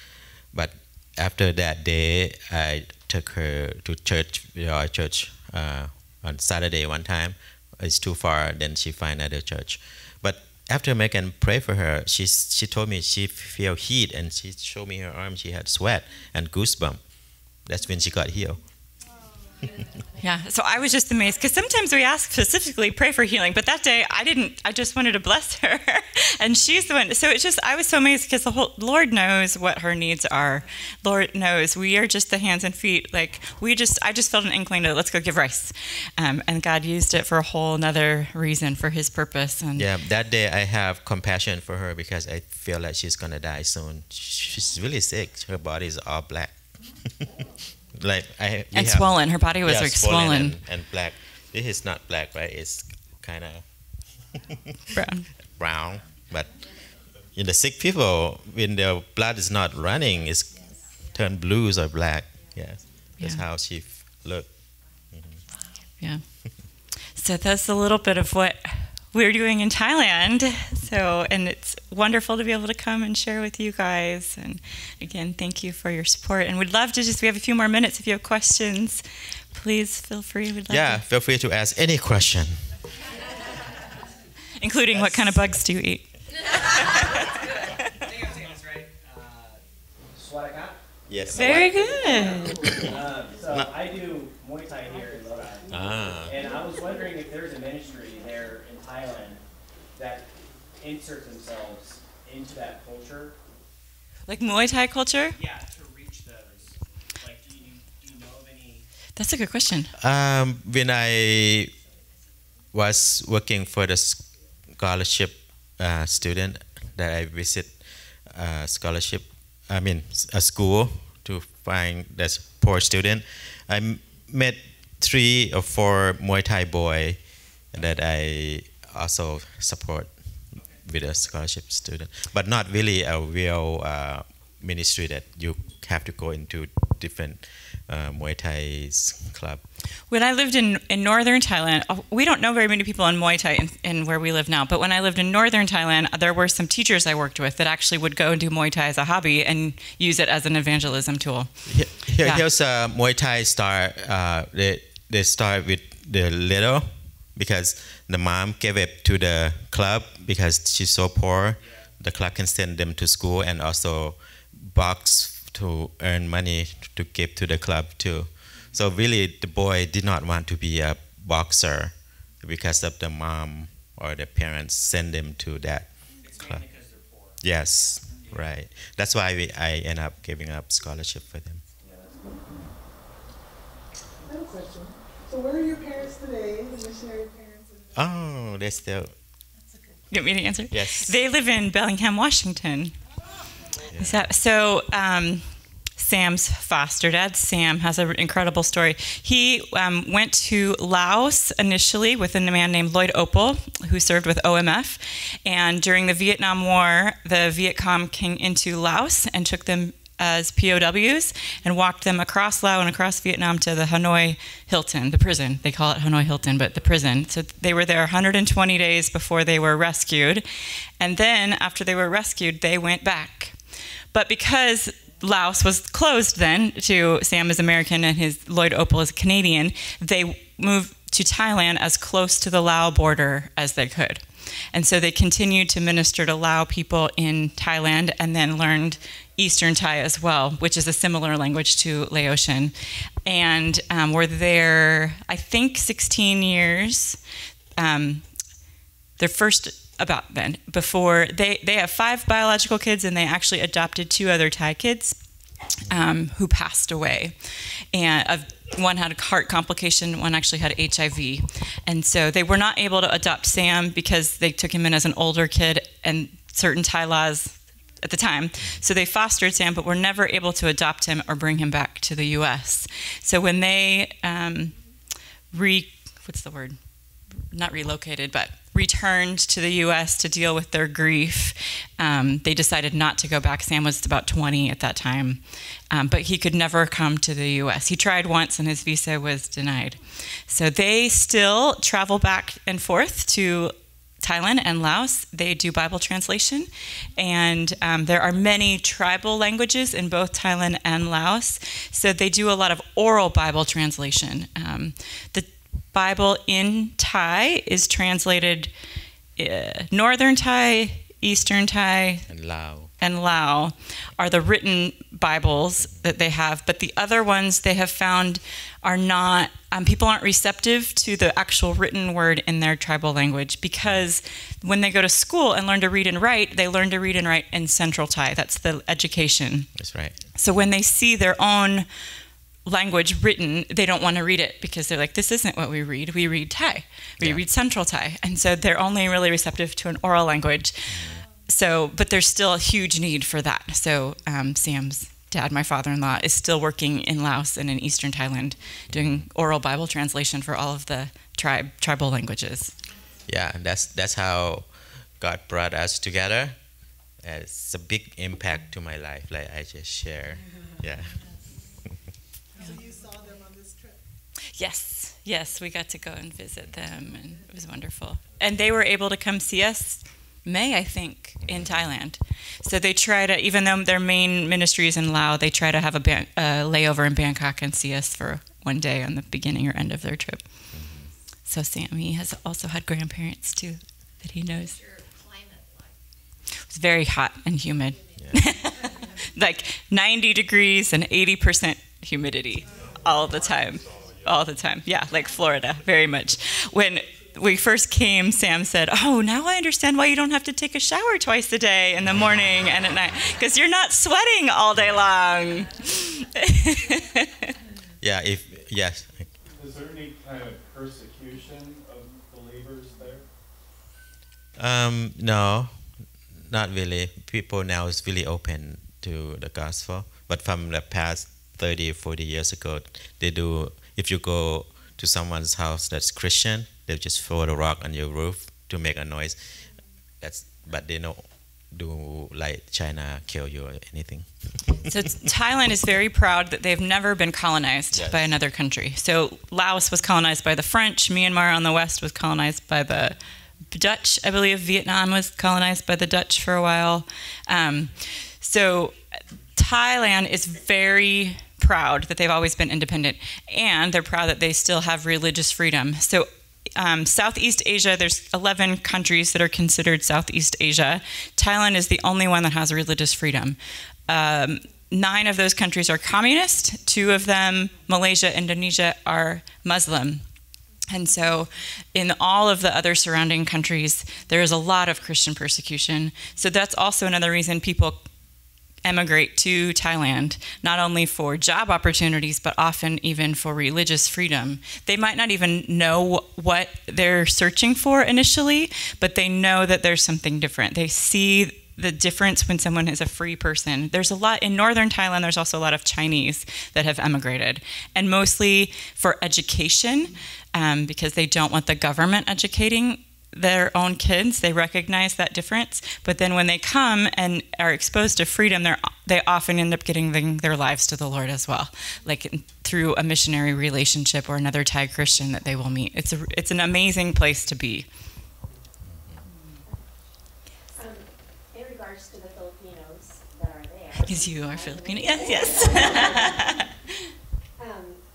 But after that day, I took her to church, our church, on Saturday one time. It's too far, then she find another church. But after Megan prayed for her, she told me she feel heat, and she showed me her arm. She had sweat and goosebumps. That's when she got healed. Yeah, so I was just amazed because sometimes we ask specifically pray for healing, but that day I didn't. I just wanted to bless her, and she's the one. So it's just I was so amazed because the whole Lord knows what her needs are. Lord knows we are just the hands and feet. Like I just felt an inkling to let's go give rice, and God used it for a whole another reason for His purpose. And Yeah, that day I have compassion for her because I feel like she's gonna die soon. She's really sick. Her body is all black. Swollen. Her body was like swollen and black. This is not black, right? It's kind of brown. But in the sick people, when their blood is not running, it's turned blues or black. Yes, that's how she looked. Yeah. So that's a little bit of what we're doing in Thailand. So, and it's wonderful to be able to come and share with you guys. And again, thank you for your support. And we'd love to we have a few more minutes. If you have questions, please feel free. Feel free to ask any question. Including what kind of bugs do you eat? Yes. Very good. So I do Muay Thai here in Lodi. And I was wondering if there's a ministry there in Thailand that inserts themselves into that culture. Like Muay Thai culture? Yeah, to reach those. Like, do you know of any? That's a good question. When I was working for the scholarship student that I visit a school to find this poor student, I met 3 or 4 Muay Thai boy that I also support with a scholarship student, but not really a real ministry that you have to go into different Muay Thai's club. When I lived in northern Thailand, we don't know very many people in Muay Thai in where we live now, but when I lived in northern Thailand, there were some teachers I worked with that actually would go and do Muay Thai as a hobby and use it as an evangelism tool. Here's a Muay Thai start. They start with the little because the mom gave it to the club because she's so poor. The club can send them to school and also box to earn money to give to the club too. So really the boy did not want to be a boxer because of the mom or the parents send him to that club. Because they're poor. Yes, right. That's why I end up giving up scholarship for them. I have a question. So where are your parents today, the missionary parents? Oh, they're still... You want me to answer? Yes. They live in Bellingham, Washington. So Sam's foster dad, Sam, has an incredible story. He went to Laos initially with a man named Lloyd Opal, who served with OMF. And during the Vietnam War, the Viet Cong came into Laos and took them as POWs and walked them across Laos and across Vietnam to the Hanoi Hilton, the prison. They call it Hanoi Hilton, but the prison. So they were there 120 days before they were rescued. And then after they were rescued, they went back. But because Laos was closed then to Sam as American and his Lloyd Opal as Canadian, they moved to Thailand as close to the Lao border as they could. And so they continued to minister to Lao people in Thailand and then learned Eastern Thai as well, which is a similar language to Laotian. And were there, I think, 16 years. Their first, about then, before, they have 5 biological kids and they actually adopted 2 other Thai kids who passed away. And one had a heart complication, one actually had HIV. And so they were not able to adopt Sam because they took him in as an older kid and certain Thai laws at the time. So they fostered Sam, but were never able to adopt him or bring him back to the U.S. So when they not relocated, but returned to the U.S. to deal with their grief, they decided not to go back. Sam was about 20 at that time, but he could never come to the U.S. He tried once and his visa was denied. So they still travel back and forth to Thailand and Laos. They do Bible translation, and there are many tribal languages in both Thailand and Laos, so they do a lot of oral Bible translation. The Bible in Thai is translated Northern Thai, Eastern Thai, and Lao. and Lao are the written Bibles that they have, but the other ones they have found are not, people aren't receptive to the actual written word in their tribal language, because when they go to school and learn to read and write, they learn to read and write in Central Thai. That's the education. That's right. So when they see their own language written, they don't want to read it, because they're like, this isn't what we read. We read Thai. We read Central Thai. And so they're only really receptive to an oral language. So, but there's still a huge need for that. So Sam's dad, my father-in-law, is still working in Laos and in Eastern Thailand doing oral Bible translation for all of the tribal languages. Yeah, that's how God brought us together. It's a big impact to my life, like I just share. Yeah. So you saw them on this trip? Yes, we got to go and visit them, and it was wonderful. And they were able to come see us May, I think, in Thailand. So they try to, even though their main ministry is in Laos, they try to have a layover in Bangkok and see us for one day on the beginning or end of their trip. So Sammy has also had grandparents too that he knows. What's your climate like? It's very hot and humid. Yeah. Like 90 degrees and 80% humidity all the time. All the time. Yeah, like Florida, very much. When we first came, Sam said, "Oh, now I understand why you don't have to take a shower twice a day, in the morning and at night, because you're not sweating all day long." Yeah, yes. Is there any kind of persecution of believers there? No, not really. People now is really open to the gospel. But from the past 30, 40 years ago, they do, if you go to someone's house that's Christian, they'll just throw a rock on your roof to make a noise. But they don't do like China kill you or anything. So Thailand is very proud that they've never been colonized by another country. So Laos was colonized by the French, Myanmar on the west was colonized by the Dutch, I believe Vietnam was colonized by the Dutch for a while. So Thailand is very proud that they've always been independent, and they're proud that they still have religious freedom. So Southeast Asia, there's 11 countries that are considered Southeast Asia. Thailand is the only one that has religious freedom. 9 of those countries are communist. 2 of them, Malaysia, Indonesia, are Muslim. And so in all of the other surrounding countries, there is a lot of Christian persecution. So that's also another reason people emigrate to Thailand, not only for job opportunities, but often even for religious freedom. They might not even know what they're searching for initially, but they know that there's something different. They see the difference when someone is a free person. There's a lot in northern Thailand. There's also a lot of Chinese that have emigrated, and mostly for education, because they don't want the government educating their own kids. They recognize that difference, but then when they come and are exposed to freedom, they often end up giving their lives to the Lord as well, like through a missionary relationship or another Thai Christian that they will meet. It's an amazing place to be. In regards to the Filipinos that are there, Because you are Filipino. Yes.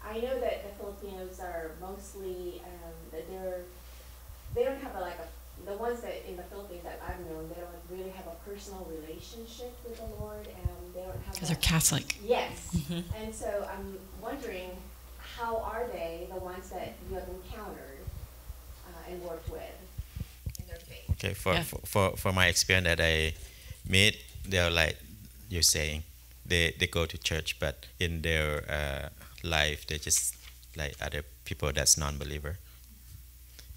I know that the Filipinos are mostly that they don't have the ones that in the Philippines that I've known, they don't really have a personal relationship with the Lord, and they don't have. Because they're Catholic. Yes, and so I'm wondering, how are they the ones that you have encountered and worked with in their faith? Okay, for my experience that I meet, they're like you're saying, they go to church, but in their life, they're just like other people that's non-believer.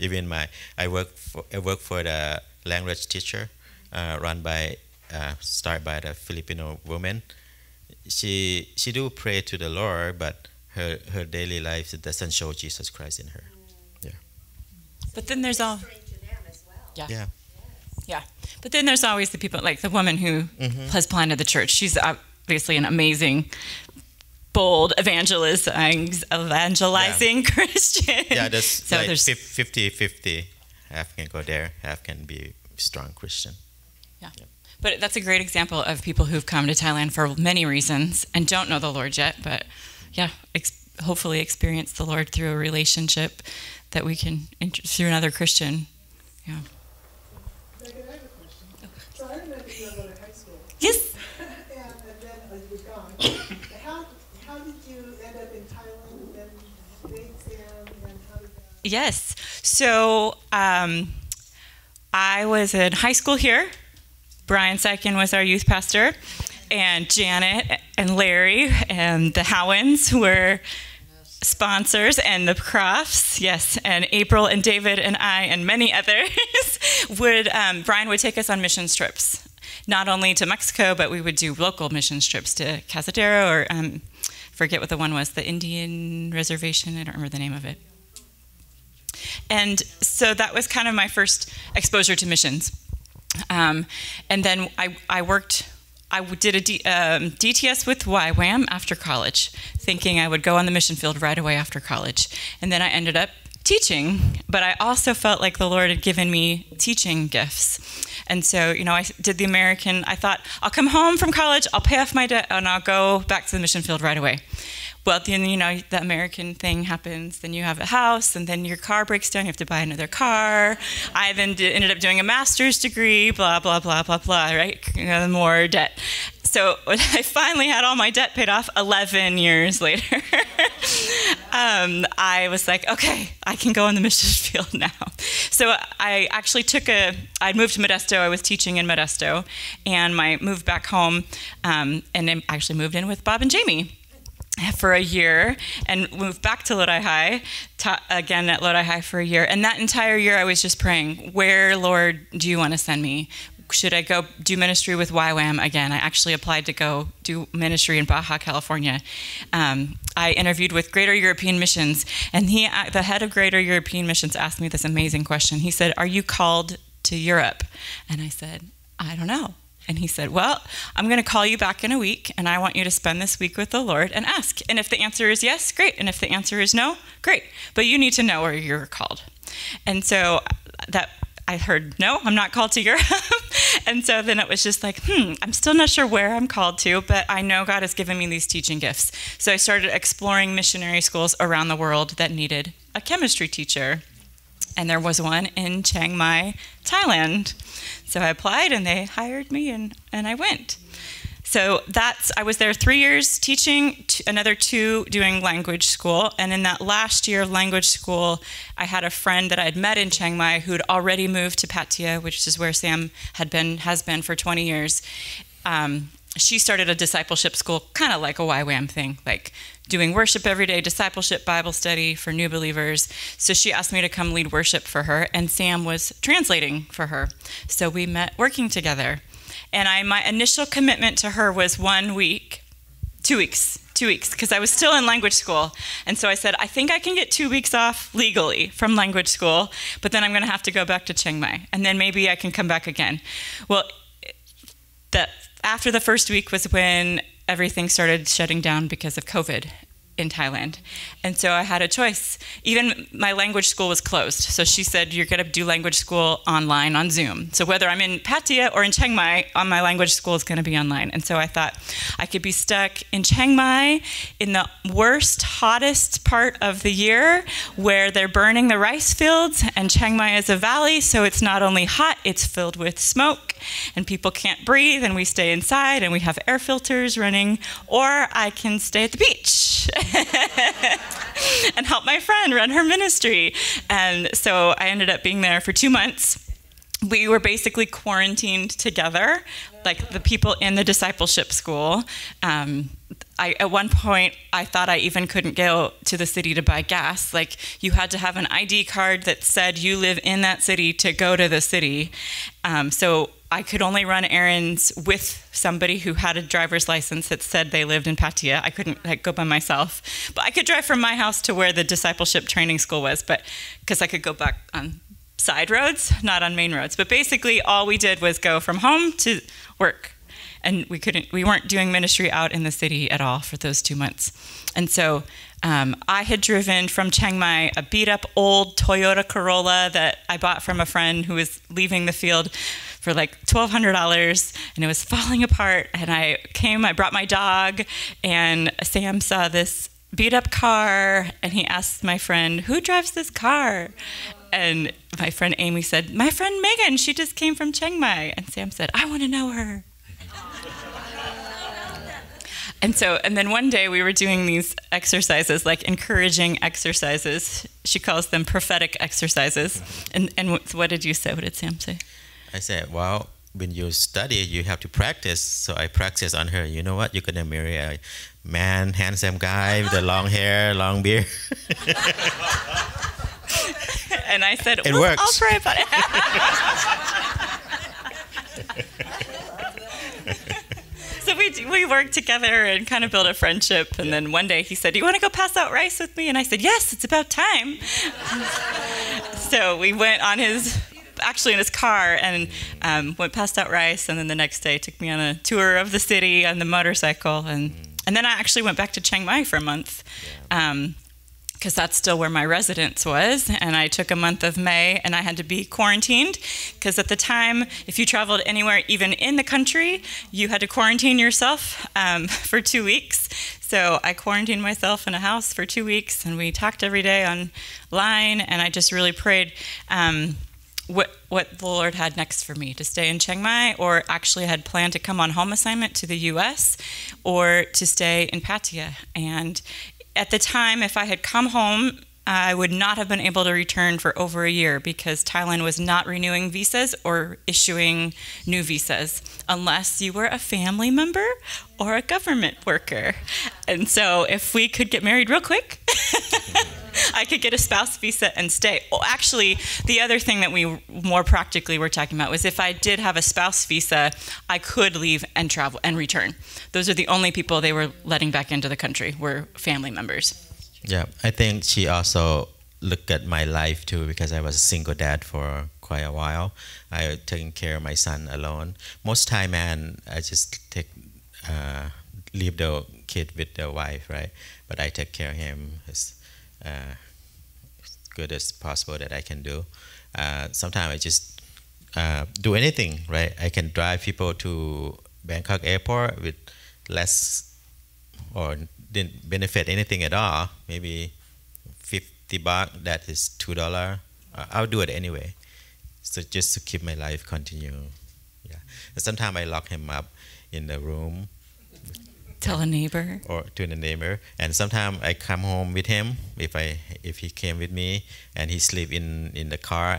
Even I work for the language teacher, started by the Filipino woman. She do pray to the Lord, but her daily life doesn't show Jesus Christ in her. Yeah. But then there's all. Ministering to them as well. Yeah. Yeah. Yeah. But then there's always the people, like the woman who has planted the church. She's obviously an amazing, bold evangelizing Christian. Yeah, there's So like there's 50-50. Half can go there, half can be strong Christian. But that's a great example of people who've come to Thailand for many reasons and don't know the Lord yet, but hopefully experience the Lord through a relationship that we can, through another Christian. Yeah. Megan, I have a question. So I remember you go to high school. Yes. up in Thailand and made Sam, and how did that? Yes. So I was in high school here. Brian Seiken was our youth pastor, and Janet and Larry and the Howans were sponsors, and the Crofts, yes, and April and David and I and many others Brian would take us on missions trips, not only to Mexico, but we would do local missions trips to Casadero, or forget what the one was, the Indian reservation, I don't remember the name of it. And so that was kind of my first exposure to missions. And then I did a DTS with YWAM after college, thinking I would go on the mission field right away after college. And then I ended up teaching, but I also felt like the Lord had given me teaching gifts. And so, I did the American, I thought, I'll come home from college, I'll pay off my debt, and I'll go back to the mission field right away. Well, then, the American thing happens, then you have a house, and then your car breaks down, you have to buy another car. I then ended up doing a master's degree, blah, blah, blah, blah, blah, right? More debt. So when I finally had all my debt paid off 11 years later, I was like, okay, I can go on the mission field now. So I actually I'd moved to Modesto, I was teaching in Modesto, and I moved back home, and then actually moved in with Bob and Jamie for a year, and moved back to Lodi High, taught again at Lodi High for a year. And that entire year I was just praying, where, Lord, do you want to send me? Should I go do ministry with YWAM again? I actually applied to go do ministry in Baja, California. I interviewed with Greater European Missions, and the head of Greater European Missions asked me this amazing question. He said, are you called to Europe? And I said, I don't know. And he said, well, I'm going to call you back in a week, and I want you to spend this week with the Lord and ask. And if the answer is yes, great. And if the answer is no, great. But you need to know where you're called. And so I heard, no, I'm not called to Europe. And so then it was just like, I'm still not sure where I'm called to, but I know God has given me these teaching gifts. So I started exploring missionary schools around the world that needed a chemistry teacher. And there was one in Chiang Mai, Thailand. So I applied, and they hired me, and I went. So I was there 3 years teaching, another 2 doing language school. And in that last year of language school, I had a friend that I had met in Chiang Mai who'd already moved to Pattaya, which is where Sam has been for 20 years. She started a discipleship school, kind of like a YWAM thing, like doing worship every day, discipleship, Bible study for new believers. So she asked me to come lead worship for her, and Sam was translating for her. So we met working together. And my initial commitment to her was 1 week, 2 weeks, because I was still in language school. And so I said, I think I can get 2 weeks off legally from language school, but then I'm going to have to go back to Chiang Mai, and then maybe I can come back again. Well, after the first week was when everything started shutting down because of COVID in Thailand. And so I had a choice. Even my language school was closed. So she said, you're going to do language school online on Zoom. So whether I'm in Pattaya or in Chiang Mai, my language school is going to be online. And so I thought I could be stuck in Chiang Mai in the worst, hottest part of the year where they're burning the rice fields, and Chiang Mai is a valley, so it's not only hot, it's filled with smoke, and people can't breathe, and we stay inside, and we have air filters running, or I can stay at the beach and help my friend run her ministry. And so I ended up being there for 2 months. We were basically quarantined together, like the people in the discipleship school. At one point, I thought I even couldn't go to the city to buy gas. Like, you had to have an ID card that said you live in that city to go to the city. So I could only run errands with somebody who had a driver's license that said they lived in Pattaya. I couldn't go by myself. But I could drive from my house to where the discipleship training school was, but because I could go back on side roads, not on main roads. But basically, all we did was go from home to work. And we weren't doing ministry out in the city at all for those 2 months. And so I had driven from Chiang Mai a beat-up old Toyota Corolla that I bought from a friend who was leaving the field for like $1,200, and it was falling apart. And I brought my dog, and Sam saw this beat-up car, and he asked my friend, who drives this car? And my friend Amy said, my friend Megan, she just came from Chiang Mai. And Sam said, I want to know her. And then one day we were doing these exercises, like encouraging exercises. She calls them prophetic exercises. And what did you say? What did Sam say? I said, well, when you study, you have to practice. So I practiced on her. You know what? You're going to marry a man, handsome guy with the long hair, long beard. And I said, it works. I'll pray about it. So we worked together and kind of built a friendship. And then one day he said, do you want to go pass out rice with me? And I said, yes, it's about time. So we went on in his car and went past out rice. And then the next day took me on a tour of the city on the motorcycle. And then I actually went back to Chiang Mai for a month. Because that's still where my residence was. And I took a month of May, and I had to be quarantined. Because at the time, if you traveled anywhere, even in the country, you had to quarantine yourself for 2 weeks. So I quarantined myself in a house for 2 weeks, and we talked every day online. And I just really prayed what the Lord had next for me, to stay in Chiang Mai, or actually had planned to come on home assignment to the U.S., or to stay in Pattaya. And at the time, if I had come home, I would not have been able to return for over a year, because Thailand was not renewing visas or issuing new visas unless you were a family member or a government worker. And so if we could get married real quick, I could get a spouse visa and stay. Well, actually, the other thing that we more practically were talking about was if I did have a spouse visa, I could leave and travel and return. Those are the only people they were letting back into the country, were family members. Yeah, I think she also looked at my life too, because I was a single dad for quite a while. I was taking care of my son alone. Most time, man, I just leave the kid with the wife, right? But I take care of him as good as possible that I can do. Sometimes I just do anything, right? I can drive people to Bangkok airport with less, or didn't benefit anything at all. Maybe 50 baht, that is $2. I'll do it anyway. So just to keep my life continue. Yeah. Sometimes I lock him up in the room. Tell a neighbor. Or to the neighbor. And sometimes I come home with him. If he came with me and he sleep in the car,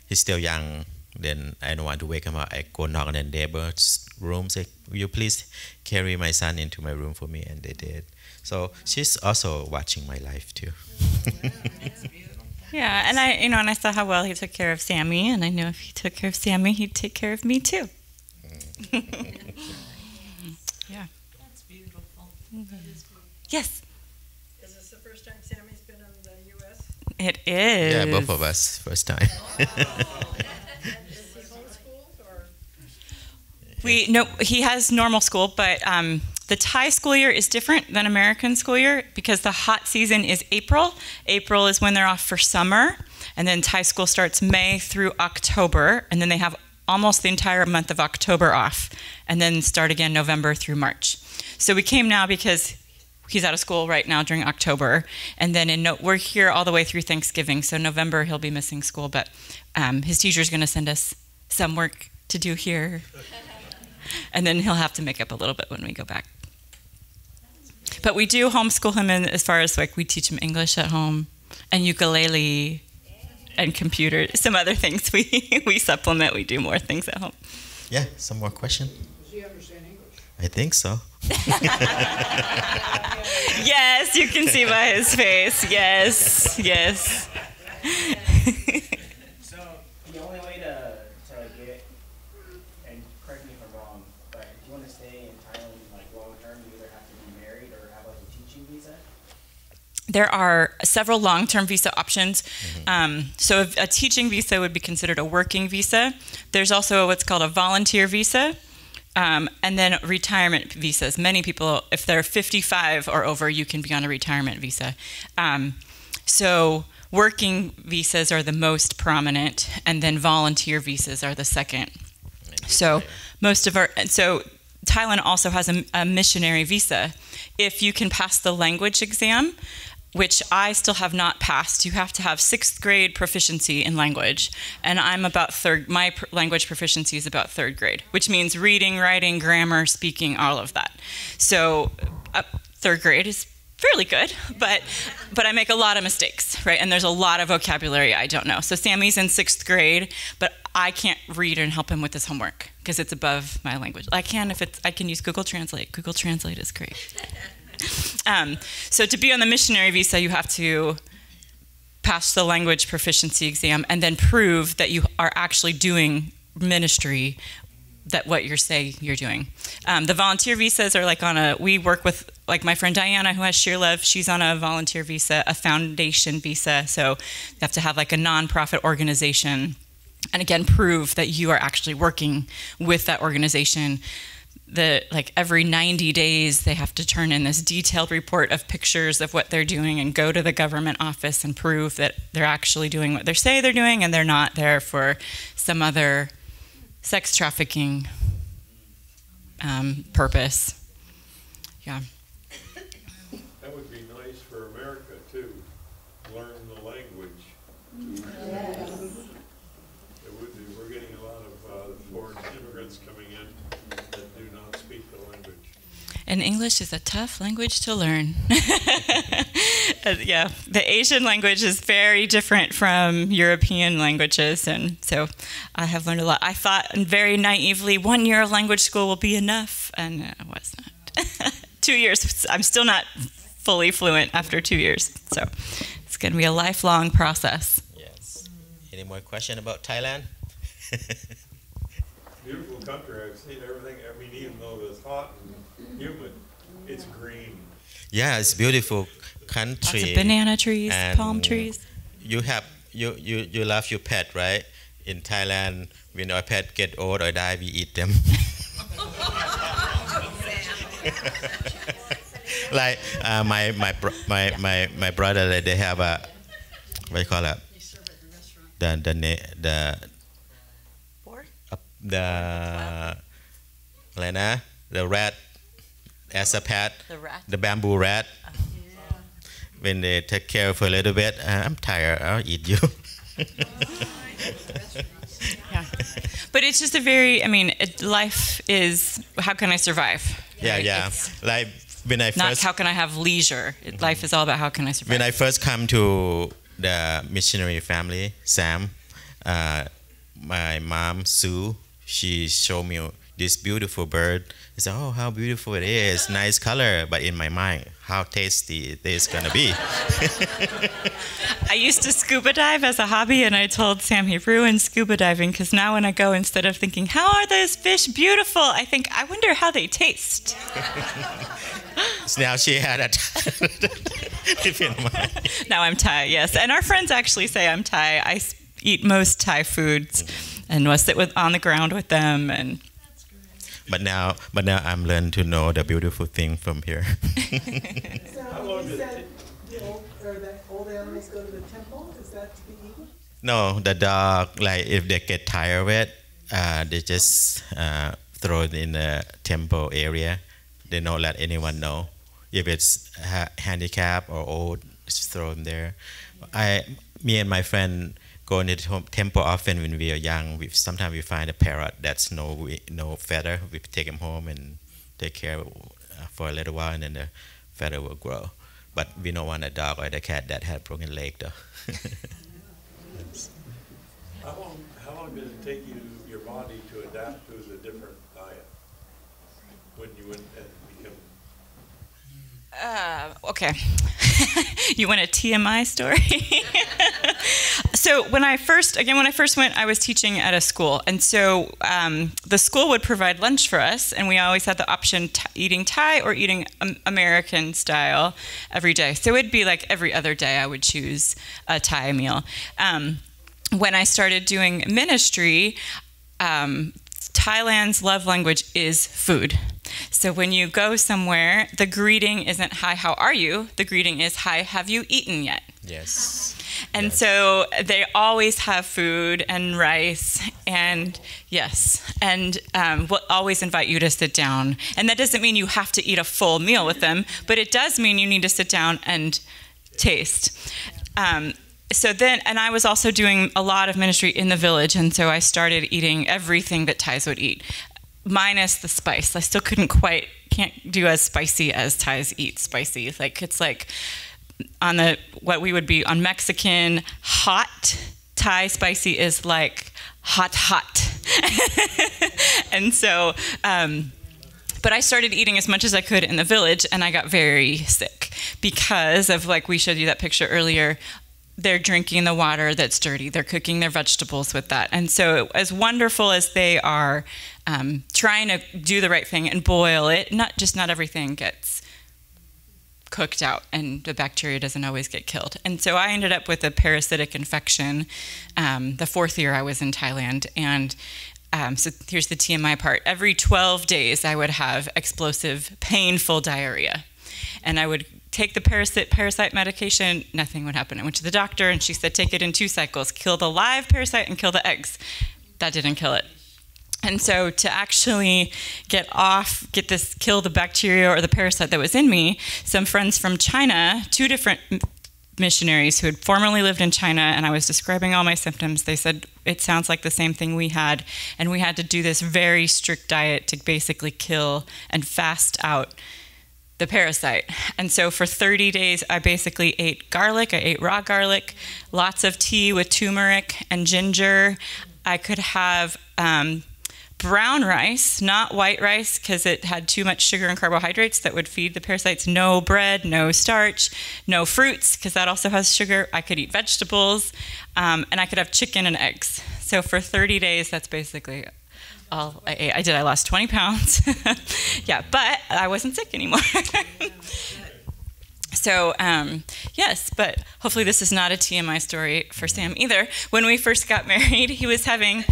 he's still young. Then I don't want to wake him up. I go knock on the neighbor's room, say, will you please carry my son into my room for me? And they did. So she's also watching my life too. Yeah, and I saw how well he took care of Sammy, and I know if he took care of Sammy, he'd take care of me too. Yeah. That's beautiful. Mm-hmm. That is beautiful. Yes. Is this the first time Sammy's been in the U.S.? It is. Yeah, both of us, first time. Is he homeschooled or? He has normal school, but the Thai school year is different than American school year, because the hot season is April. April is when they're off for summer, and then Thai school starts May through October, and then they have almost the entire month of October off, and then start again November through March. So we came now because he's out of school right now during October, and then we're here all the way through Thanksgiving, so November he'll be missing school, but his teacher's going to send us some work to do here, and then he'll have to make up a little bit when we go back. But we do homeschool him in as far as we teach him English at home, and ukulele, and computer, some other things we supplement. We do more things at home. Yeah, some more question? Does he understand English? I think so. Yes, you can see by his face. Yes, yes. So the only way to get, and correct me if I'm wrong, but if you want to stay in Thailand long term, you either have to be married or have a teaching visa? There are several long-term visa options. So a teaching visa would be considered a working visa. There's also what's called a volunteer visa, and then retirement visas. Many people, if they're 55 or over, you can be on a retirement visa. So working visas are the most prominent, and then volunteer visas are the second. So Thailand also has a missionary visa. If you can pass the language exam, which I still have not passed. You have to have 6th grade proficiency in language, and I'm about my language proficiency is about 3rd grade, which means reading, writing, grammar, speaking, all of that. So 3rd grade is fairly good, but I make a lot of mistakes, right? And there's a lot of vocabulary I don't know. So Sammy's in 6th grade, but I can't read and help him with his homework because it's above my language. I can use Google Translate. Google Translate is great. So to be on the missionary visa, you have to pass the language proficiency exam and then prove that you are actually doing ministry, that what you're saying you're doing. The volunteer visas are we work with, like my friend Diana who has Sheerlev, she's on a volunteer visa, a foundation visa, so you have to have like a nonprofit organization and again prove that you are actually working with that organization. Every 90 days they have to turn in this detailed report of pictures of what they're doing and go to the government office and prove that they're actually doing what they say they're doing and they're not there for some other sex trafficking purpose. Yeah. That would be nice for America too, learn the language. Yes. It would be. We're getting a lot of foreign immigrants coming in that do not speak the language. And English is a tough language to learn. Yeah, the Asian language is very different from European languages, and so I have learned a lot. I thought very naively 1 year of language school will be enough, and it was not. 2 years, I'm still not fully fluent after 2 years, so it's going to be a lifelong process. Yes. Any more question about Thailand? Beautiful country. I've seen everything. I mean, even though it's hot and humid, it's green. Yeah, it's beautiful country. Lots of banana trees, and palm trees. You love your pet, right? In Thailand, when our pet get old or die, we eat them. Like my brother, they have a, what do you call it? The rat as a pet, the bamboo rat. When they take care of her a little bit, I'm tired, I'll eat you. Yeah. But it's just life is, how can I survive? Yeah, right? yeah. Like when I not first, how can I have leisure. Life is all about how can I survive. when I first come to the missionary family, Sam, my mom, Sue, she showed me this beautiful bird. I said, oh, how beautiful it is, nice color. But in my mind, how tasty it is gonna be. I used to scuba dive as a hobby, and I told Sam he ruined scuba diving because now when I go, instead of thinking, how are those fish beautiful, I think, I wonder how they taste. So now she had a if you don't mind. Now I'm Thai, yes. And our friends actually say I'm Thai. I eat most Thai foods and will sit on the ground with them. And But now I'm learning to know the beautiful thing from here. So you said the old animals go to the temple. Is that to be eaten? No, the dog, like if they get tired of it, they just throw it in the temple area. They don't let anyone know. If it's handicapped or old, just throw them there. Me and my friend go into the temple often when we are young. Sometimes we find a parrot that's no feather. We take him home and take care of it for a little while, and then the feather will grow. But we don't want a dog or a cat that had broken leg, though. How long did it take your body to adapt to the different diet when you went and become? Okay. You want a TMI story? So when I first went, I was teaching at a school. And so the school would provide lunch for us, and we always had the option eating Thai or eating American style every day. So it'd be like every other day I would choose a Thai meal. When I started doing ministry, Thailand's love language is food. So when you go somewhere, the greeting isn't, hi, how are you? The greeting is, hi, have you eaten yet? Yes. And yes. so they always have food and rice and will always invite you to sit down. And that doesn't mean you have to eat a full meal with them, but it does mean you need to sit down and taste. So then, and I was also doing a lot of ministry in the village, and so I started eating everything that Thais would eat, minus the spice. I still can't do as spicy as Thais eat spicy. Like, it's like on what we would be on Mexican hot. Thai spicy is like hot. And so, but I started eating as much as I could in the village, and I got very sick because of, like we showed you that picture earlier, they're drinking the water that's dirty. They're cooking their vegetables with that. And so as wonderful as they are trying to do the right thing and boil it, not everything gets cooked out, and the bacteria doesn't always get killed. And so I ended up with a parasitic infection the 4th year I was in Thailand. And so here's the TMI part. Every 12 days I would have explosive, painful diarrhea. And I would take the parasite medication, nothing would happen. I went to the doctor, and she said, take it in 2 cycles, kill the live parasite and kill the eggs. That didn't kill it. And so to actually kill the bacteria or the parasite that was in me, some friends from China, 2 different missionaries who had formerly lived in China, and I was describing all my symptoms, they said, it sounds like the same thing we had, and we had to do this very strict diet to basically kill and fast out the parasite. And so for 30 days, I basically ate garlic. I ate raw garlic, lots of tea with turmeric and ginger. I could have brown rice, not white rice, because it had too much sugar and carbohydrates that would feed the parasites. No bread, no starch, no fruits, because that also has sugar. I could eat vegetables, and I could have chicken and eggs. So for 30 days, that's basically all I ate. I lost 20 pounds. Yeah, but I wasn't sick anymore. So, yes, but hopefully this is not a TMI story for Sam either. When we first got married, he was having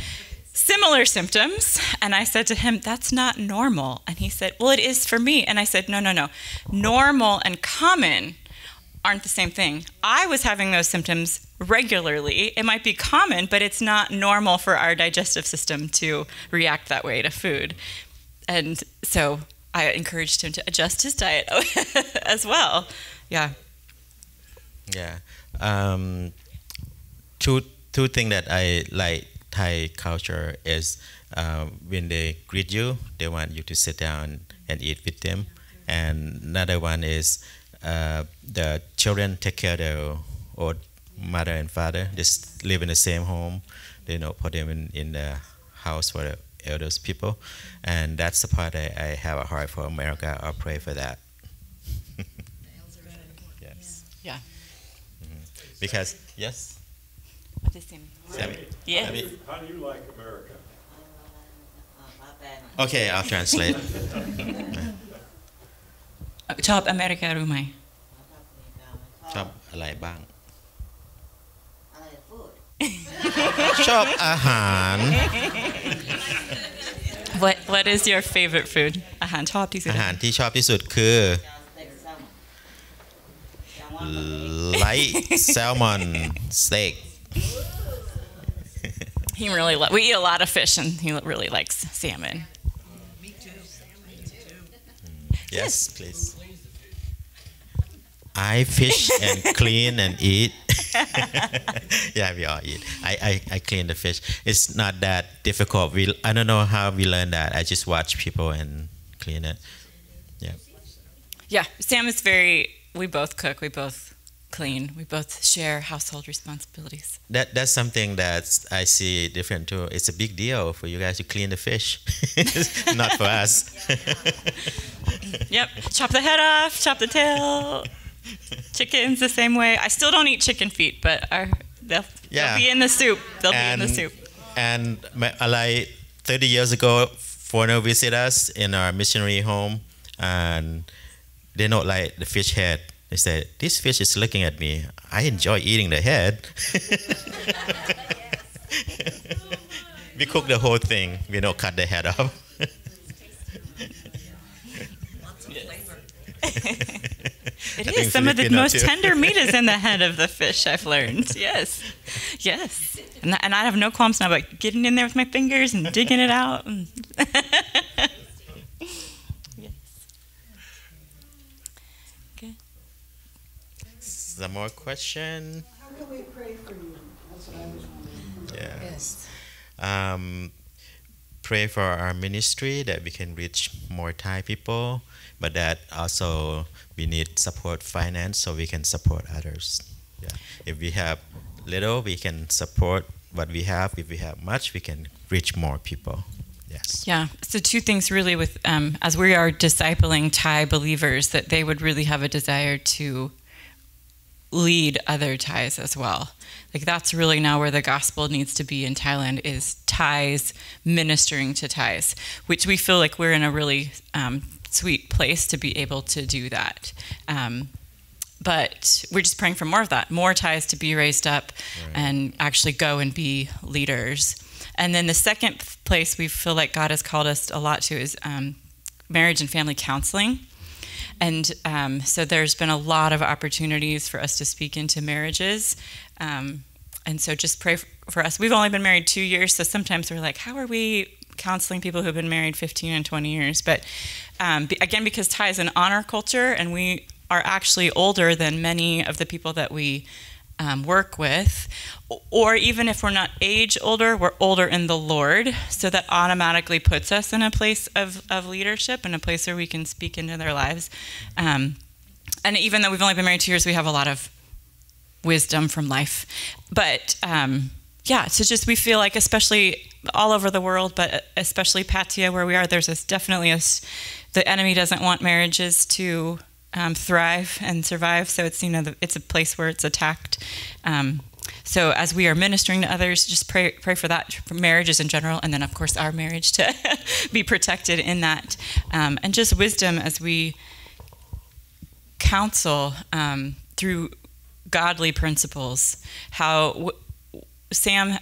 similar symptoms, and I said to him, that's not normal. And he said, well, it is for me. And I said, no. Normal and common aren't the same thing. I was having those symptoms regularly. It might be common, but it's not normal for our digestive system to react that way to food. And so I encouraged him to adjust his diet as well. Yeah. Yeah. Two things that I like Thai culture is when they greet you, they want you to sit down and eat with them. And another one is the children take care of their old mother and father. They live in the same home. They put them in the house for the elders people. And that's the part I have a heart for America. I'll pray for that. Yes. Yeah. Mm-hmm. Because, yes? What is Sammy? Sammy? Yeah. How do you like America? Okay, I'll translate. ชอบอเมริการู้ไหม ชอบอะไรบ้าง ชอบอาหาร What is your favorite food อาหารชอบที่สุด อาหารที่ชอบที่สุดคือlight salmon steak. We eat a lot of fish, and he really likes salmon. Me too. Yes, please. I fish and clean and eat. Yeah, we all eat. I clean the fish. It's not that difficult. I don't know how we learned that. I just watch people and clean it. Yeah. Yeah, Sam is we both cook, we both clean, we both share household responsibilities. That's something that I see different too. It's a big deal for you guys to clean the fish. Not for us. Yep, chop the head off, chop the tail. Chicken's the same way. I still don't eat chicken feet, but they'll be in the soup. They'll be in the soup. And like 30 years ago, foreigner visit us in our missionary home, and they don't like the fish head. They said, this fish is looking at me. I enjoy eating the head. We cook the whole thing. We don't cut the head off. It is. Some of the most tender meat is in the head of the fish, I've learned. Yes. Yes. And I have no qualms now about getting in there with my fingers and digging it out. Yes. Okay. some more question? How can we pray for you? That's what I was wondering. Yeah. Yes. Pray for our ministry that we can reach more Thai people, but that also we need support finance so we can support others. Yeah. If we have little, we can support what we have. If we have much, we can reach more people. Yes. Yeah. So two things really with as we are discipling Thai believers, that they would really have a desire to lead other Thais as well. Like that's really now where the gospel needs to be in Thailand, is Thais ministering to Thais, which we feel like we're in a really sweet place to be able to do that. But we're just praying for more of that, more Thais to be raised up and actually go and be leaders. And then the second place we feel like God has called us a lot to is marriage and family counseling. And so there's been a lot of opportunities for us to speak into marriages. And so just pray for us. We've only been married 2 years, so sometimes we're like, how are we counseling people who've been married 15 and 20 years? But again, because Thai is an honor culture, and we are actually older than many of the people that we work with, or even if we're not age older, we're older in the Lord, so that automatically puts us in a place of leadership, in a place where we can speak into their lives. And even though we've only been married 2 years, we have a lot of wisdom from life. But so just we feel like, especially all over the world, but especially Pattaya where we are, there's definitely the enemy doesn't want marriages to thrive and survive. So it's it's a place where it's attacked. So as we are ministering to others, just pray for that, for marriages in general, and then of course our marriage to be protected in that, and just wisdom as we counsel through godly principles. How Sam,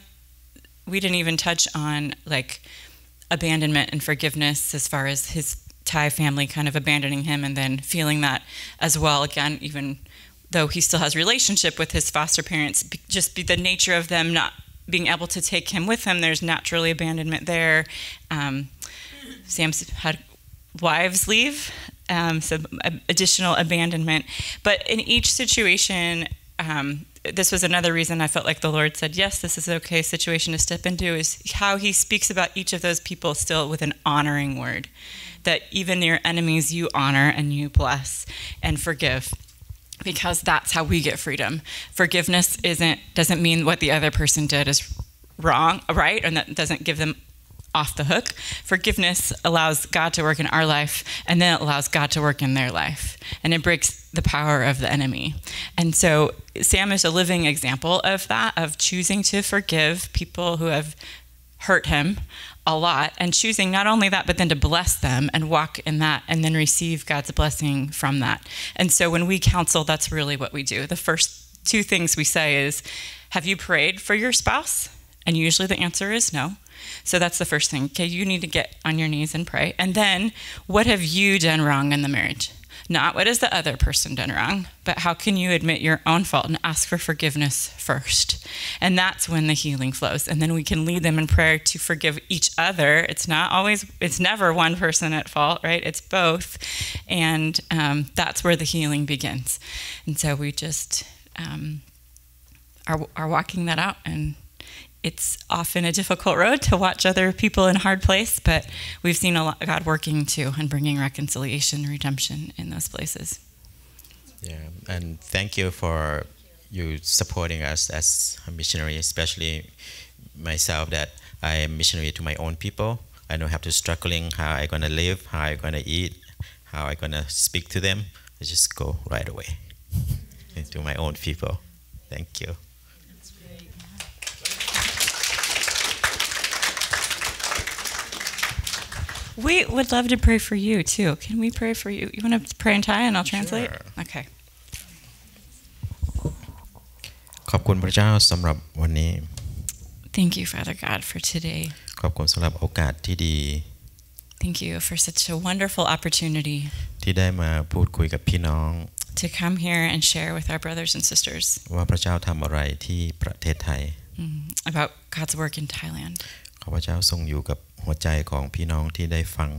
we didn't even touch on like abandonment and forgiveness as far as his Thai family kind of abandoning him, and then feeling that as well again, even though he still has relationship with his foster parents, just be the nature of them not being able to take him with him. There's naturally abandonment there. Sam's had wives leave, so additional abandonment. But in each situation, this was another reason I felt like the Lord said, yes, this is okay situation to step into, is how he speaks about each of those people still with an honoring word. That even your enemies you honor and you bless and forgive, because that's how we get freedom. Forgiveness doesn't mean what the other person did is wrong, right? And that doesn't give them off the hook. Forgiveness allows God to work in our life, and then it allows God to work in their life. And it breaks the power of the enemy. And so Sam is a living example of that, of choosing to forgive people who have hurt him a lot, and choosing not only that, but then to bless them and walk in that, and then receive God's blessing from that. And so when we counsel, that's really what we do. The first two things we say is, have you prayed for your spouse? And usually the answer is no. So that's the first thing. Okay, you need to get on your knees and pray. And then, what have you done wrong in the marriage? Not what has the other person done wrong, but how can you admit your own fault and ask for forgiveness first? And that's when the healing flows. And then we can lead them in prayer to forgive each other. It's never one person at fault, right? It's both. And that's where the healing begins. And so we just are walking that out, and it's often a difficult road to watch other people in a hard place, but we've seen a lot of God working too and bringing reconciliation and redemption in those places. Yeah, and thank you for you supporting us as a missionary, especially myself, that I am missionary to my own people. I don't have to struggling how I'm going to live, how I'm going to eat, how I'm going to speak to them. I just go right away into my own people. Thank you. We would love to pray for you too. Can we pray for you? You want to pray in Thai and I'll translate? Sure. Okay. ขอบคุณพระเจ้าสำหรับวันนี้ Thank you, Father God, for today. ขอบคุณสำหรับโอกาสที่ดี Thank you for such a wonderful opportunity ที่ได้มาพูดคุยกับพี่น้อง to come here and share with our brothers and sisters ว่าพระเจ้าทำอะไรที่ประเทศไทย about God's work in Thailand. ขอพระเจ้าทรงอยู่กับหัวใจของพี่น้องที่ได้ฟัง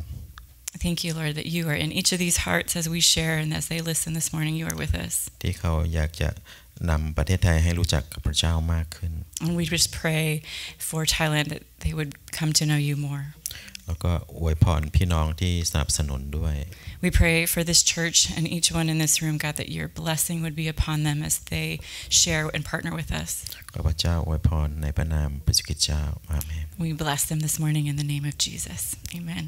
Thank you, Lord, that you are in each of these hearts as we share and as they listen this morning. You are with us. ที่เขาอยากจะนำประเทศไทยให้รู้จักกับพระเจ้ามากขึ้น And we just pray for Thailand that they would come to know you more. แล้วก็อวยพรพี่น้องที่สนับสนุนด้วย We pray for this church and each one in this room, God, that your blessing would be upon them as they share and partner with us. ขอพระเจ้าอวยพรในพระนามพระเจ้าอาเมน We bless them this morning in the name of Jesus. Amen.